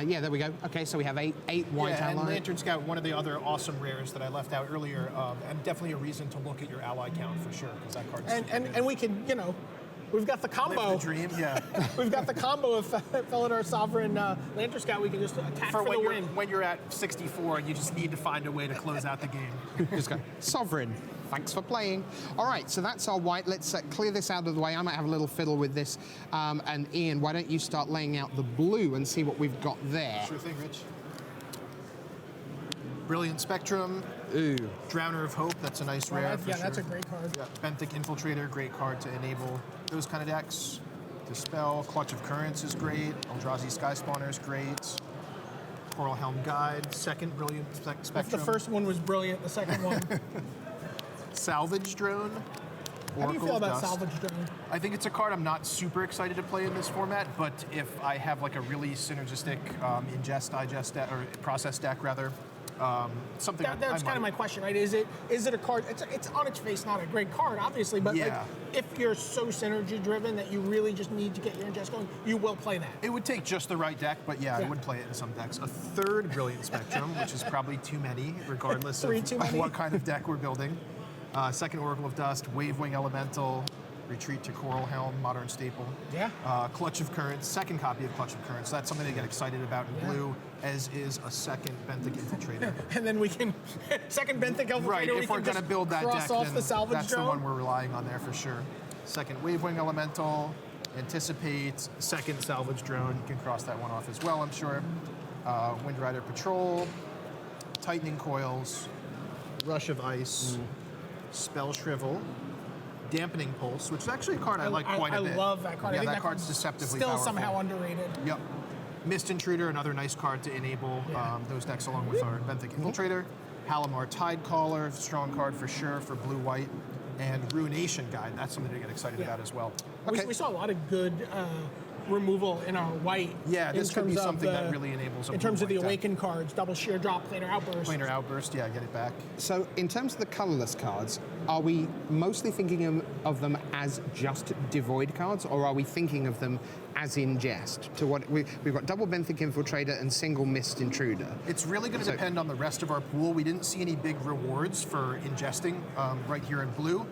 Yeah, there we go. Okay, so we have eight white allies. And Lantern Scout, one of the other awesome rares that I left out earlier, and definitely a reason to look at your ally count for sure, because that card's and we can, we've got the combo. Live the dream, yeah. We've got the combo of Felidar Sovereign Lantern Scout. We can just attack for the win. When you're at 64, you just need to find a way to close out the game. Just go, Sovereign. Thanks for playing. All right, so that's our white. Let's clear this out of the way. I might have a little fiddle with this. And Ian, why don't you start laying out the blue and see what we've got there? Sure thing, Rich. Brilliant Spectrum. Ooh. Drowner of Hope, that's a nice rare for sure. That's a great card. Yeah. Benthic Infiltrator, great card to enable those kind of decks. Dispel, Clutch of Currents is great. Eldrazi Sky Spawner is great. Coral Helm Guide, second Brilliant Spectrum. If the first one was brilliant, the second one. Salvage Drone. How do you feel about Salvage Drone? I think it's a card I'm not super excited to play in this format, but if I have like a really synergistic ingest, digest deck, or process deck rather, something that's kind of my question, right? Is it a card? It's on its face not a great card, obviously, but like, if you're so synergy driven that you really just need to get your ingest going, you will play that. It would take just the right deck, but yeah, I would play it in some decks. A third Brilliant Spectrum, which is probably too many, regardless of what kind of deck we're building. Second Oracle of Dust, Wavewing Elemental, Retreat to Coral Helm, Modern Staple. Yeah. Clutch of Currents, second copy of Clutch of Currents. That's something to get excited about in blue, as is a second Benthic Infiltrator. And then we can, second Benthic Infiltrator, right, if we're going to build that deck, then the Salvage that's Drone. The one we're relying on there for sure. Second Wavewing Elemental, Anticipate, second Salvage Drone. You can cross that one off as well, I'm sure. Windrider Patrol, Tightening Coils, Rush of Ice, Spell Shrivel, Dampening Pulse, which is actually a card I like quite a bit. I love that card. Yeah, I think that card's deceptively still powerful. somehow underrated. Yep. Mist Intruder, another nice card to enable those decks along with our Benthic Infiltrator. Halimar Tidecaller, strong card for sure for blue-white. And Ruination Guide, that's something to get excited about as well. We saw a lot of good removal in our white. Yeah, this could be something that really enables a in terms of the blue-white deck. Awaken cards, double sheer drop, planar outburst. Planar Outburst, yeah, get it back. So, in terms of the colorless cards, are we mostly thinking of them as just devoid cards, or are we thinking of them as ingest? To what we've got double benthic infiltrator and single mist intruder. It's really going to depend on the rest of our pool. We didn't see any big rewards for ingesting right here in blue.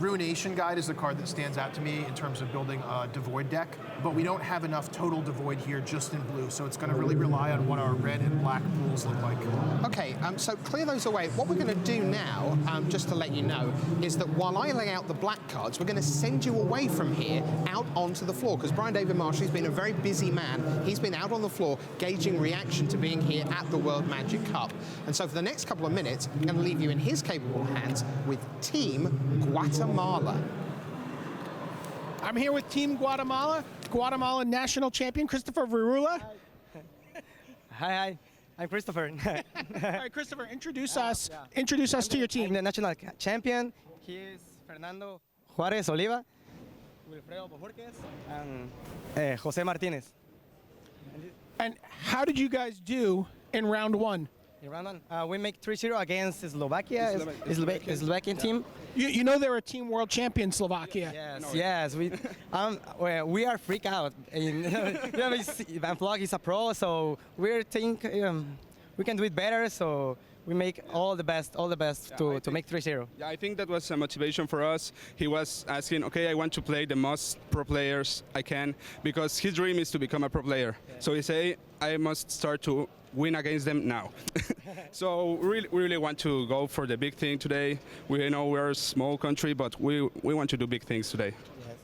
Ruination Guide is the card that stands out to me in terms of building a devoid deck, but we don't have enough total devoid here just in blue, so it's going to really rely on what our red and black pools look like. Okay, so clear those away. What we're going to do now, just to let you know, is that while I lay out the black cards, we're going to send you away from here out onto the floor, because Brian David Marshall, he's been a very busy man. He's been out on the floor gauging reaction to being here at the World Magic Cup. And so for the next couple of minutes, I'm going to leave you in his capable hands with Team Guatemala. I'm here with Team Guatemala, Guatemala national champion Christopher Virula. Hi, I'm Christopher. All right, Christopher, introduce us to your team. I'm the national champion. He is Fernando Juarez Oliva, Wilfredo Bojorquez, and Jose Martinez. And how did you guys do in round one? In round one, we make 3-0 against Slovakia, Slovakian team. You know they're a team world champion, Slovakia. Yes. We are freak out. Van Vlog is a pro, so we think we can do it better. So we make all the best to make 3-0. Yeah, I think that was a motivation for us. He was asking, okay, I want to play the most pro players I can, because his dream is to become a pro player. Yeah. So he say, I must start to win against them now. So we really want to go for the big thing today. We know we're a small country, but we want to do big things today. Yes.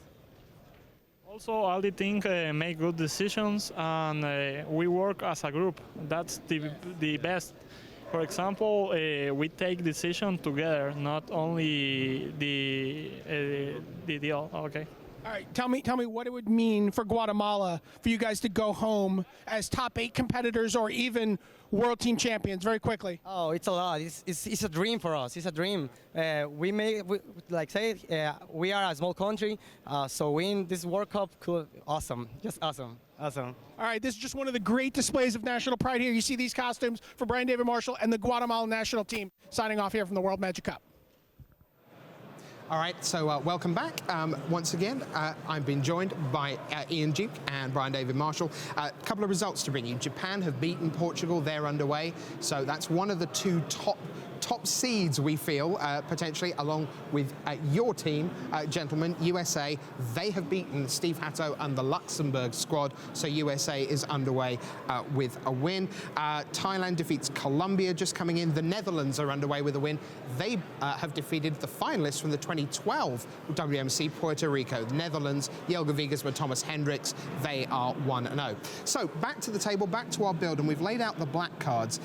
Also, all the team make good decisions, and we work as a group. That's the best. For example, we take decision together, not only the deal. Okay. All right, tell me what it would mean for Guatemala for you guys to go home as top 8 competitors or even world team champions very quickly. Oh, it's a lot. It's a dream for us. It's a dream. We are a small country, so win this World Cup, cool, awesome, just awesome. All right, this is just one of the great displays of national pride here. You see these costumes for Brian David Marshall and the Guatemala national team signing off here from the World Magic Cup. All right, so welcome back. Once again, I've been joined by Ian Duke and Brian David Marshall. A couple of results to bring you. Japan have beaten Portugal. They're underway. So that's one of the two top seeds, we feel, potentially, along with your team, gentlemen, USA. They have beaten Steve Hatto and the Luxembourg squad, so USA is underway with a win. Thailand defeats Colombia, just coming in. The Netherlands are underway with a win. They have defeated the finalists from the 2012 WMC, Puerto Rico. The Netherlands, Jelger Wiegersma, Thomas Hendricks, they are 1-0. So back to the table, back to our build, and we've laid out the black cards.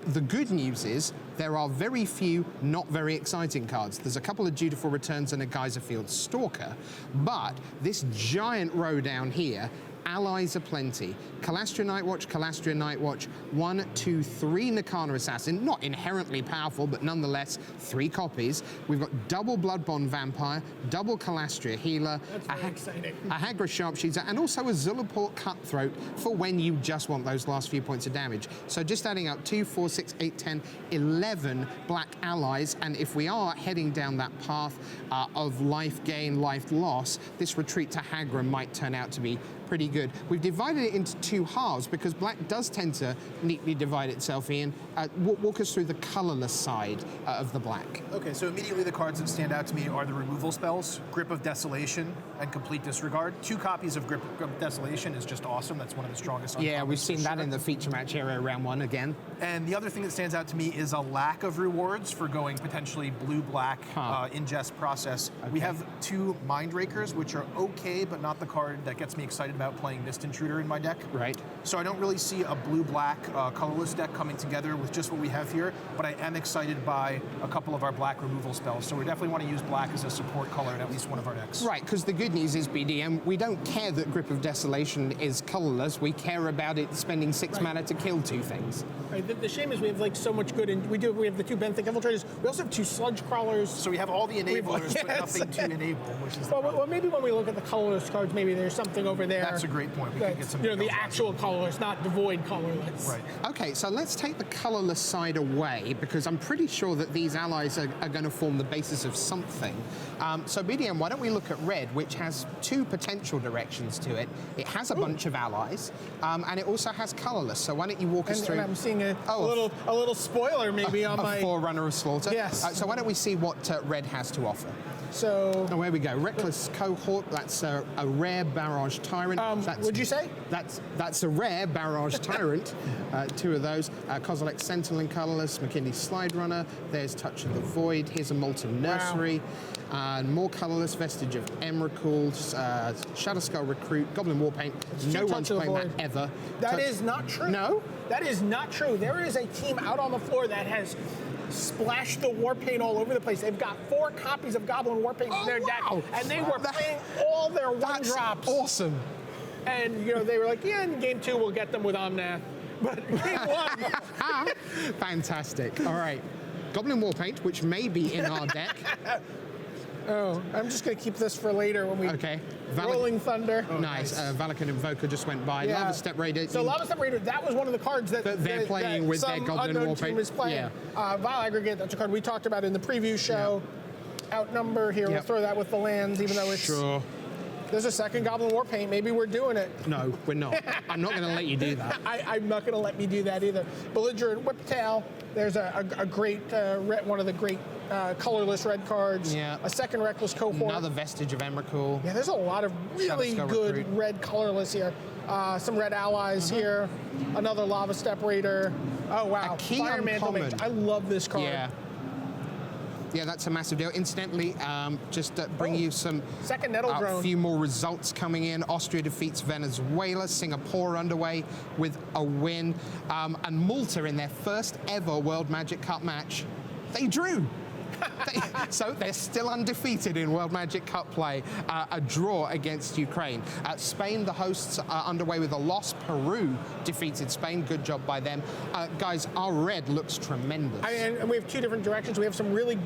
The good news is there are very few not very exciting cards. There's a couple of Dutiful Returns and a Geyserfield Stalker, but this giant row down here, allies are plenty. Kalastria Nightwatch, Kalastria Nightwatch, 1, 2, 3 Nakana Assassin, not inherently powerful, but nonetheless 3 copies. We've got double Blood Bond Vampire, double Kalastria Healer, a Hagra Sharpshooter, and also a Zulaport Cutthroat for when you just want those last few points of damage. So just adding up 2, 4, 6, 8, 10, 11 black allies, and if we are heading down that path of life gain, life loss, this retreat to Hagra might turn out to be pretty good. We've divided it into 2 halves because black does tend to neatly divide itself, Ian. Walk us through the colorless side of the black. Okay, so immediately the cards that stand out to me are the removal spells, Grip of Desolation and Complete Disregard. 2 copies of Grip of Desolation is just awesome. That's one of the strongest. Yeah, we've seen that in the feature match area round 1 again. And the other thing that stands out to me is a lack of rewards for going potentially blue-black ingest process. Okay. We have 2 Mind Rakers, which are okay, but not the card that gets me excited about playing Mist Intruder in my deck. Right. So I don't really see a blue-black colorless deck coming together with just what we have here, but I am excited by a couple of our black removal spells. So we definitely want to use black as a support color in at least one of our decks. Right, because the good news is, BDM, we don't care that Grip of Desolation is colorless. We care about it spending 6 mana to kill 2 things. Right. The shame is we have like so much good, and we have the 2 Benthic Infiltrators. We also have 2 Sludge Crawlers. So we have all the enablers, Yes. but nothing to enable, which is Well, maybe when we look at the colorless cards, maybe there's something over there. That's a great point. We could get some. the actual colorless, not devoid colorless. Right. Okay, so let's take the colorless side away, because I'm pretty sure that these allies are going to form the basis of something. So BDM, why don't we look at red, which has 2 potential directions to it. It has a bunch of allies, and it also has colorless. So why don't you walk us through? And I'm seeing a little spoiler maybe on my Forerunner of Slaughter. Yes. So why don't we see what red has to offer? So oh, where we go. Reckless Cohort. That's a rare Barrage Tyrant. Would you say? That's a rare Barrage Tyrant. 2 of those. Kozilek Sentinel in colorless. McKinley Slide Runner. There's Touch of the Void. Here's a Molten Nursery. And more colorless. Vestige of Emrakul. Shadowskull Recruit. Goblin Warpaint. No one's playing that ever. That is not true. No? That is not true. There is a team out on the floor that has splashed the war paint all over the place. They've got 4 copies of Goblin Warpaint in their deck, and they were playing all their 1-drops. Awesome. And they were like, yeah, in game 2 we'll get them with Omnath. But game 1. Fantastic. All right. Goblin Warpaint, which may be in our deck. Oh, I'm just going to keep this for later when we... Okay. Rolling Thunder. Oh, nice. Valakan Invoker just went by. Yeah. Lava Step Raider. So Lava Step Raider, that was one of the cards that they're playing with their Goblin unknown Warpaint. team is playing. Yeah. Vile Aggregate, that's a card we talked about in the preview show. Outnumber here, we'll throw that with the lands, even though it's... Sure. There's a second Goblin Warpaint. Maybe we're doing it. No, we're not. I'm not going to let you do that. I'm not going to let me do that either. Belligerent Whiptail. There's a great, one of the great colorless red cards. Yeah. A second Reckless Cohort. Another Vestige of Emrakul. Yeah, there's a lot of really Shadowskull good Recruit. red colorless here. Some red allies here. Another Lava Step Raider. Oh, wow. A key Fire Mantle uncommon. Mage. I love this card. Yeah. Yeah, that's a massive deal. Incidentally, just to bring you some Second Nettle Drone. a few more results coming in. Austria defeats Venezuela. Singapore underway with a win. And Malta in their first ever World Magic Cup match, they drew. So they're still undefeated in World Magic Cup play. A draw against Ukraine. Spain, the hosts, are underway with a loss. Peru defeated Spain. Good job by them. Guys, our red looks tremendous. And we have 2 different directions. We have some really,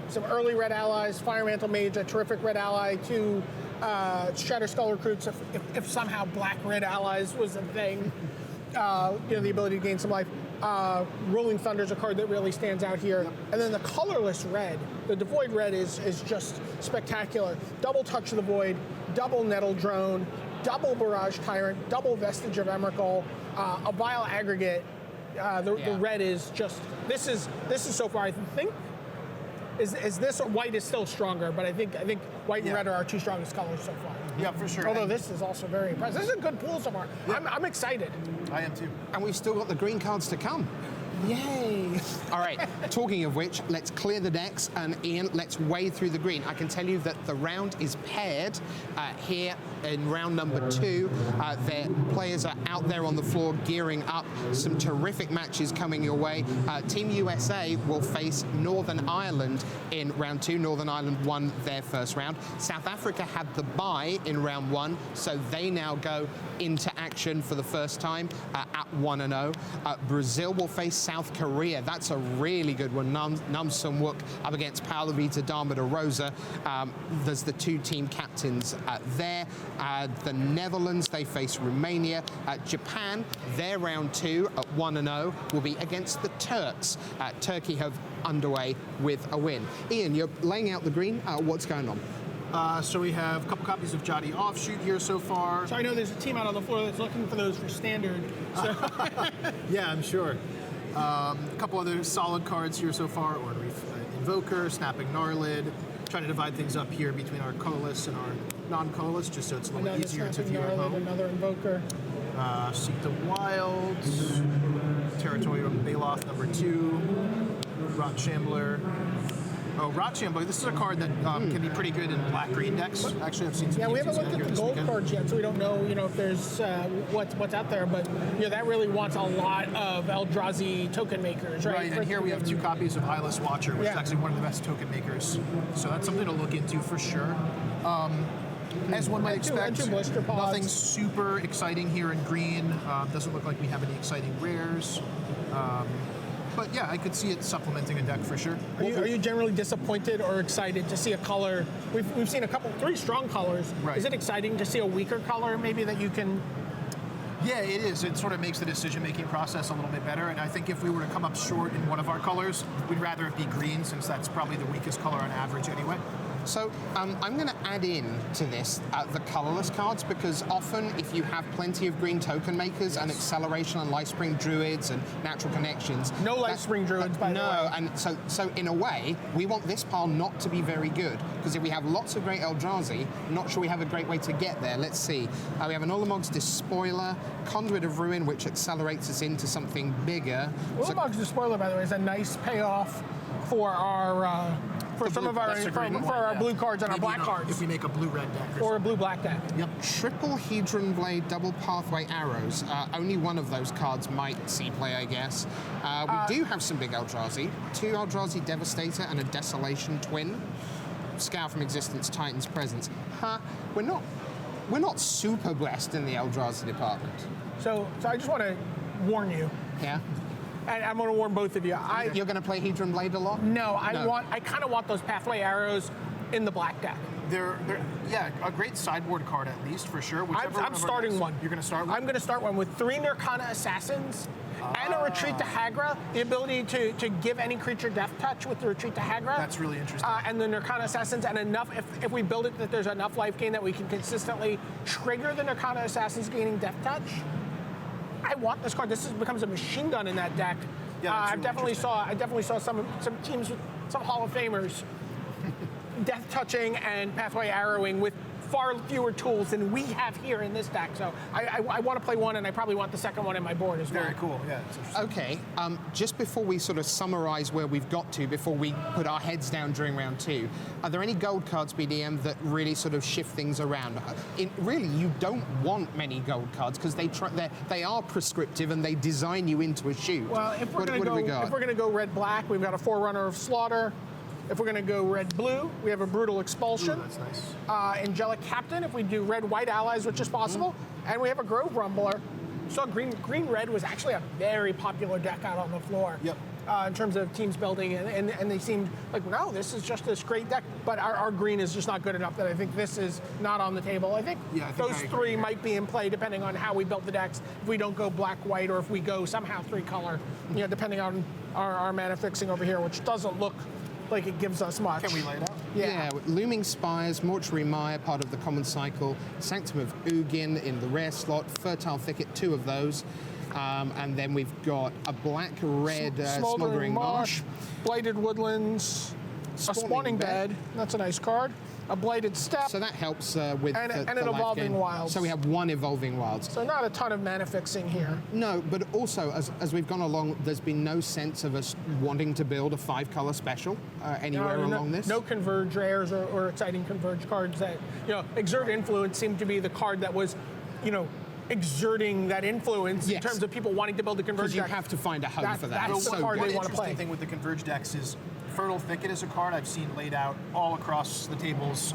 some early red allies. Fire Mantle Mage, a terrific red ally. 2 Shadowskull Recruits, if somehow black-red allies was a thing. The ability to gain some life. Rolling Thunder is a card that really stands out here. And then the colorless red, the Devoid red is just spectacular. Double Touch of the Void, double Nettle Drone, double Barrage Tyrant, double Vestige of Emrakul, a Vile Aggregate. The red is just, this is so far, I think, is this, white is still stronger, but I think white and red are our 2 strongest colors so far. Yeah, for sure. Although this is also very impressive. This is a good pool so far. Yeah. I'm excited. I am too. And we've still got the green cards to come. Yay. All right, talking of which, let's clear the decks, and Ian, let's wade through the green. I can tell you that the round is paired here in round number 2. Their players are out there on the floor gearing up. Some terrific matches coming your way. Team USA will face Northern Ireland in round 2. Northern Ireland won their first round. South Africa had the bye in round 1, so they now go into action for the first time at 1-0. Brazil will face South Korea. That's a really good one. Nam Sung-wook up against Paula Vita Dama de Rosa. There's the 2 team captains there. The Netherlands, they face Romania. Japan, their round 2 at 1-0 will be against the Turks. Turkey have underway with a win. Ian, you're laying out the green. What's going on? So we have a couple copies of Jotty Offshoot here so far. So I know there's a team out on the floor that's looking for those for standard. So. Yeah, I'm sure. A couple other solid cards here so far. Ornreef Invoker, Snapping Gnarlid. Trying to divide things up here between our colorless and our non-colorless, just so it's a little easier to view at home. Another Invoker. Seek the Wilds. Territorial Baloth number 2. Rot Shambler. Oh, Rochambeau, this is a card that can be pretty good in black-green decks. Actually, I've seen some Yeah, we haven't teams looked using it at here the this gold weekend. cards yet, so we don't know, if there's what's out there. But that really wants a lot of Eldrazi token makers, right? Right, and here we have 2 copies of Eyeless Watcher, which is Yeah. actually one of the best token makers. So that's something to look into for sure. As one might And two expect, blister pods. nothing super exciting here in green. Doesn't look like we have any exciting rares. But yeah, I could see it supplementing a deck for sure. Are you generally disappointed or excited to see a color? We've seen 3 strong colors. Right. Is it exciting to see a weaker color maybe that you can? Yeah, it is. It sort of makes the decision-making process a little bit better. And I think if we were to come up short in one of our colors, we'd rather it be green, since that's probably the weakest color on average anyway. So I'm going to add in to this the colorless cards, because often if you have plenty of green token makers and acceleration and Lifespring Druids and natural connections. No Lifespring Druids, by the way. No, and so in a way, we want this pile not to be very good, because if we have lots of great Eldrazi, I'm not sure we have a great way to get there. Let's see. We have an Ulamog's Despoiler, Conduit of Ruin, which accelerates us into something bigger. Ulamog's Despoiler, by the way, is a nice payoff for our for some of our blue cards and our black cards, If we make a blue-red deck or a blue-black deck. Yep. Triple Hedron Blade, double Pathway Arrows. Only one of those cards might see play, I guess. We do have some big Eldrazi. 2 Eldrazi Devastator and a Desolation Twin. Scour from Existence, Titan's Presence. We're not super blessed in the Eldrazi department. So I just want to warn you. Yeah. And I'm going to warn both of you. You're going to play Hedron Blade a lot? No, I kind of want those Pathway Arrows in the black deck. They're a great sideboard card at least for sure. I'm starting one. You're going to start one? I'm going to start one with 3 Nirkana Assassins and a Retreat to Hagra. The ability to give any creature Death Touch with the Retreat to Hagra. That's really interesting. And the Nirkana Assassins, and enough, if we build it that there's enough life gain that we can consistently trigger the Nirkana Assassins gaining Death Touch. I want this card. This becomes a machine gun in that deck. Yeah, I definitely saw some teams with some Hall of Famers death touching and pathway arrowing with far fewer tools than we have here in this deck. So I want to play one, and I probably want the second one in my board as well. Very cool. Yeah. It's interesting. Okay, just before we sort of summarize where we've got to, before we put our heads down during round 2, are there any gold cards, BDM, that really sort of shift things around? Really, you don't want many gold cards, because they are prescriptive and they design you into a shoot. Well, if we're going to go red-black, we've got a Forerunner of Slaughter. If we're going to go red-blue, we have a Brutal Expulsion. Ooh, that's nice. Angelic Captain, if we do red-white allies, which is possible. And we have a Grove Rumbler. So green-red was actually a very popular deck out on the floor. Yep. In terms of teams building, and they seemed like, no, this is just this great deck. But our green is just not good enough that I think this is not on the table. I think those 3 might be in play depending on how we built the decks. If we don't go black-white, or if we go somehow 3-color, depending on our mana fixing over here, which doesn't look like it gives us much. Can we lay it out? Yeah, Looming Spires, Mortuary Mire, part of the common cycle, Sanctum of Ugin in the rare slot, Fertile Thicket, 2 of those. And then we've got a black-red Smoldering Marsh, Blighted Woodlands, a Spawning Bed. That's a nice card. A Blighted Step. So that helps with and the an life Evolving gain. Wilds. So we have 1 Evolving Wilds. So not a ton of mana fixing here. No, but also as we've gone along, there's been no sense of us wanting to build a 5-color special anywhere along this. No Converge rares or exciting Converge cards that, Exert Influence seemed to be the card that was, exerting that influence in terms of people wanting to build a Converge deck. You have to find a home for that. That's the card they want to play. Interesting thing with the Converge decks is Fertile Thicket is a card I've seen laid out all across the tables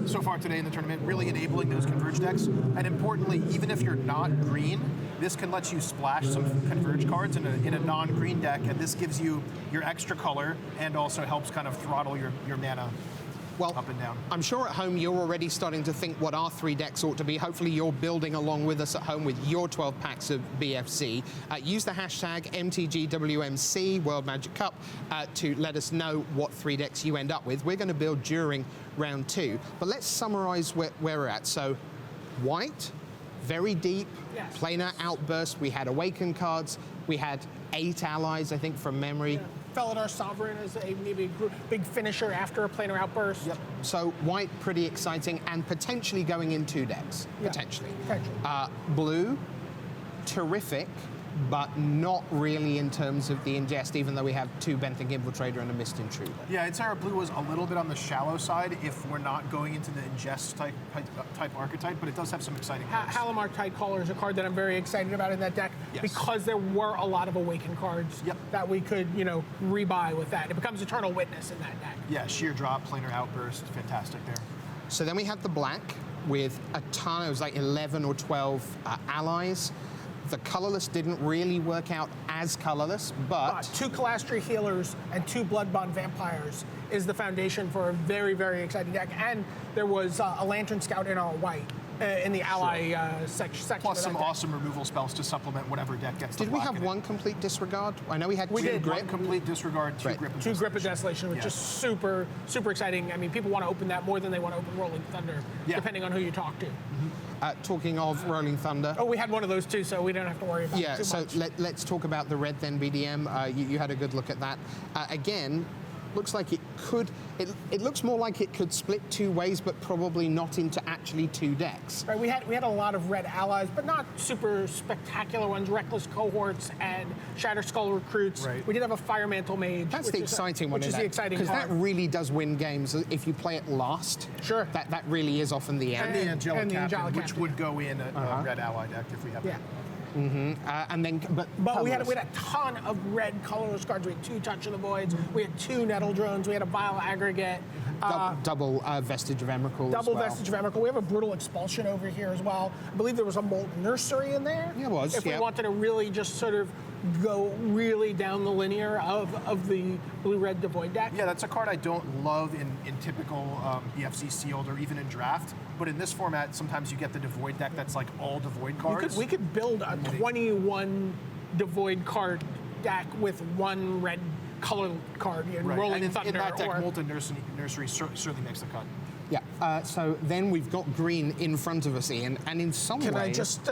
so far today in the tournament, really enabling those Converge decks. And importantly, even if you're not green, this can let you splash some Converge cards in a non-green deck, and this gives you your extra color and also helps kind of throttle your mana. Up and down. I'm sure at home you're already starting to think what our 3 decks ought to be. Hopefully you're building along with us at home with your 12 packs of BFC. Use the hashtag MTGWMC, World Magic Cup, to let us know what 3 decks you end up with. We're going to build during round 2. But let's summarize where we're at. So, white, very deep, planar outburst. We had Awaken cards. We had 8 allies, I think, from memory. Felidar Sovereign is maybe a big finisher after a planar outburst. Yep. So white, pretty exciting, and potentially going in 2 decks. Yeah. Potentially. Potentially. Blue, terrific, but not really in terms of the ingest, even though we have 2 Benthic Infiltrator and a Mist Intruder. Yeah, I'd say our blue was a little bit on the shallow side if we're not going into the ingest type archetype, but it does have some exciting cards. Halimar Tidecaller is a card that I'm very excited about in that deck because there were a lot of Awaken cards that we could, rebuy with that. It becomes Eternal Witness in that deck. Yeah, Sheer Drop, Planar Outburst, fantastic there. So then we have the black with a ton, it was like 11 or 12 allies. The colorless didn't really work out as colorless, but 2 Kalastri Healers and 2 Bloodbond Vampires is the foundation for a very, very exciting deck. And there was a Lantern Scout in all white in the ally section. Plus of some that deck. awesome removal spells to supplement whatever deck gets the did we black have in it. 1 complete disregard? I know we had 2 did. grip. 1 complete disregard, 2 Right. grip. 2 Grip of Desolation, which is super, super exciting. I mean, people want to open that more than they want to open Rolling Thunder, depending on who you talk to. Talking of Rolling Thunder. Oh, we had one of those too, so we don't have to worry about it too so much. let's talk about the red then, BDM. You had a good look at that. Again, looks like it could, it looks more like it could split 2 ways, but probably not into actually 2 decks. Right, we had a lot of red allies, but not super spectacular ones. Reckless Cohorts and Shatter Skull Recruits. Right. We did have a Firemantle Mage. That's the exciting one, which is the exciting because part. that really does win games if you play it last. Sure. That really is often the end. And the Angelic and the Captain, Angelic which Captain. would go in a red ally deck if we have Yeah. it. And then, but we had colorless. a ton of red colorless cards. We had 2 Touch of the Voids. We had 2 Nettle Drones. We had a Vile Aggregate. double Vestige of Emrakul. Double as well. Vestige of Emrakul. We have a Brutal Expulsion over here as well. I believe there was a Molten Nursery in there. Yeah, it was, If we yeah. wanted to really just sort of go really down the linear of the blue-red Devoid deck. Yeah, that's a card I don't love in typical EFC sealed or even in draft. But in this format, sometimes you get the Devoid deck that's like all Devoid cards. We could build a 21 Devoid card deck with 1 red color card, Right. Rolling and Thunder. in that deck, or, Molten Nursery certainly makes the cut. Yeah. So then we've got green in front of us, Ian, and in some ways. Can I just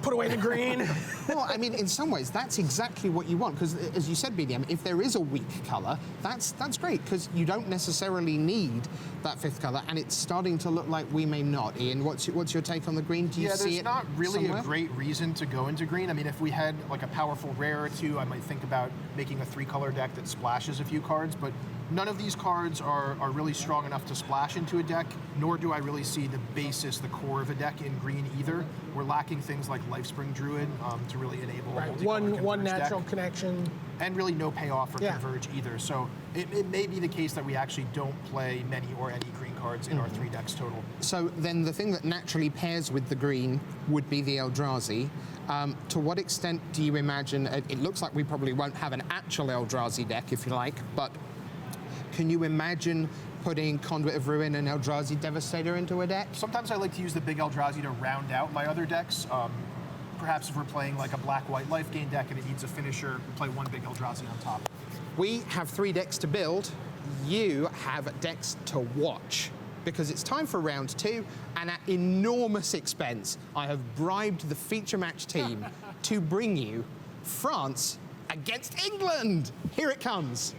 put away the green? Well, I mean, in some ways, that's exactly what you want, because as you said, BDM, if there is a weak color, that's great, because you don't necessarily need that 5th color, and it's starting to look like we may not. Ian, what's your take on the green? Do you see there's it not really somewhere? a great reason to go into green. I mean, if we had like a powerful rare or 2, I might think about making a 3-color deck that splashes a few cards, but none of these cards are really strong enough to splash into a deck, nor do I really see the basis, the core of a deck in green either. We're lacking things like Lifespring Druid to really enable a multicolor one Converge natural deck. connection. And really no payoff for Yeah. Converge either. So it may be the case that we actually don't play many or any green cards in our 3 decks total. So then the thing that naturally pairs with the green would be the Eldrazi. To what extent do you imagine, it looks like we probably won't have an actual Eldrazi deck, if you like, but can you imagine putting Conduit of Ruin and Eldrazi Devastator into a deck? Sometimes I like to use the big Eldrazi to round out my other decks. Perhaps if we're playing like a black-white life gain deck and it needs a finisher, we play 1 big Eldrazi on top. We have 3 decks to build. You have decks to watch, because it's time for round 2, and at enormous expense, I have bribed the feature match team to bring you France against England. Here it comes.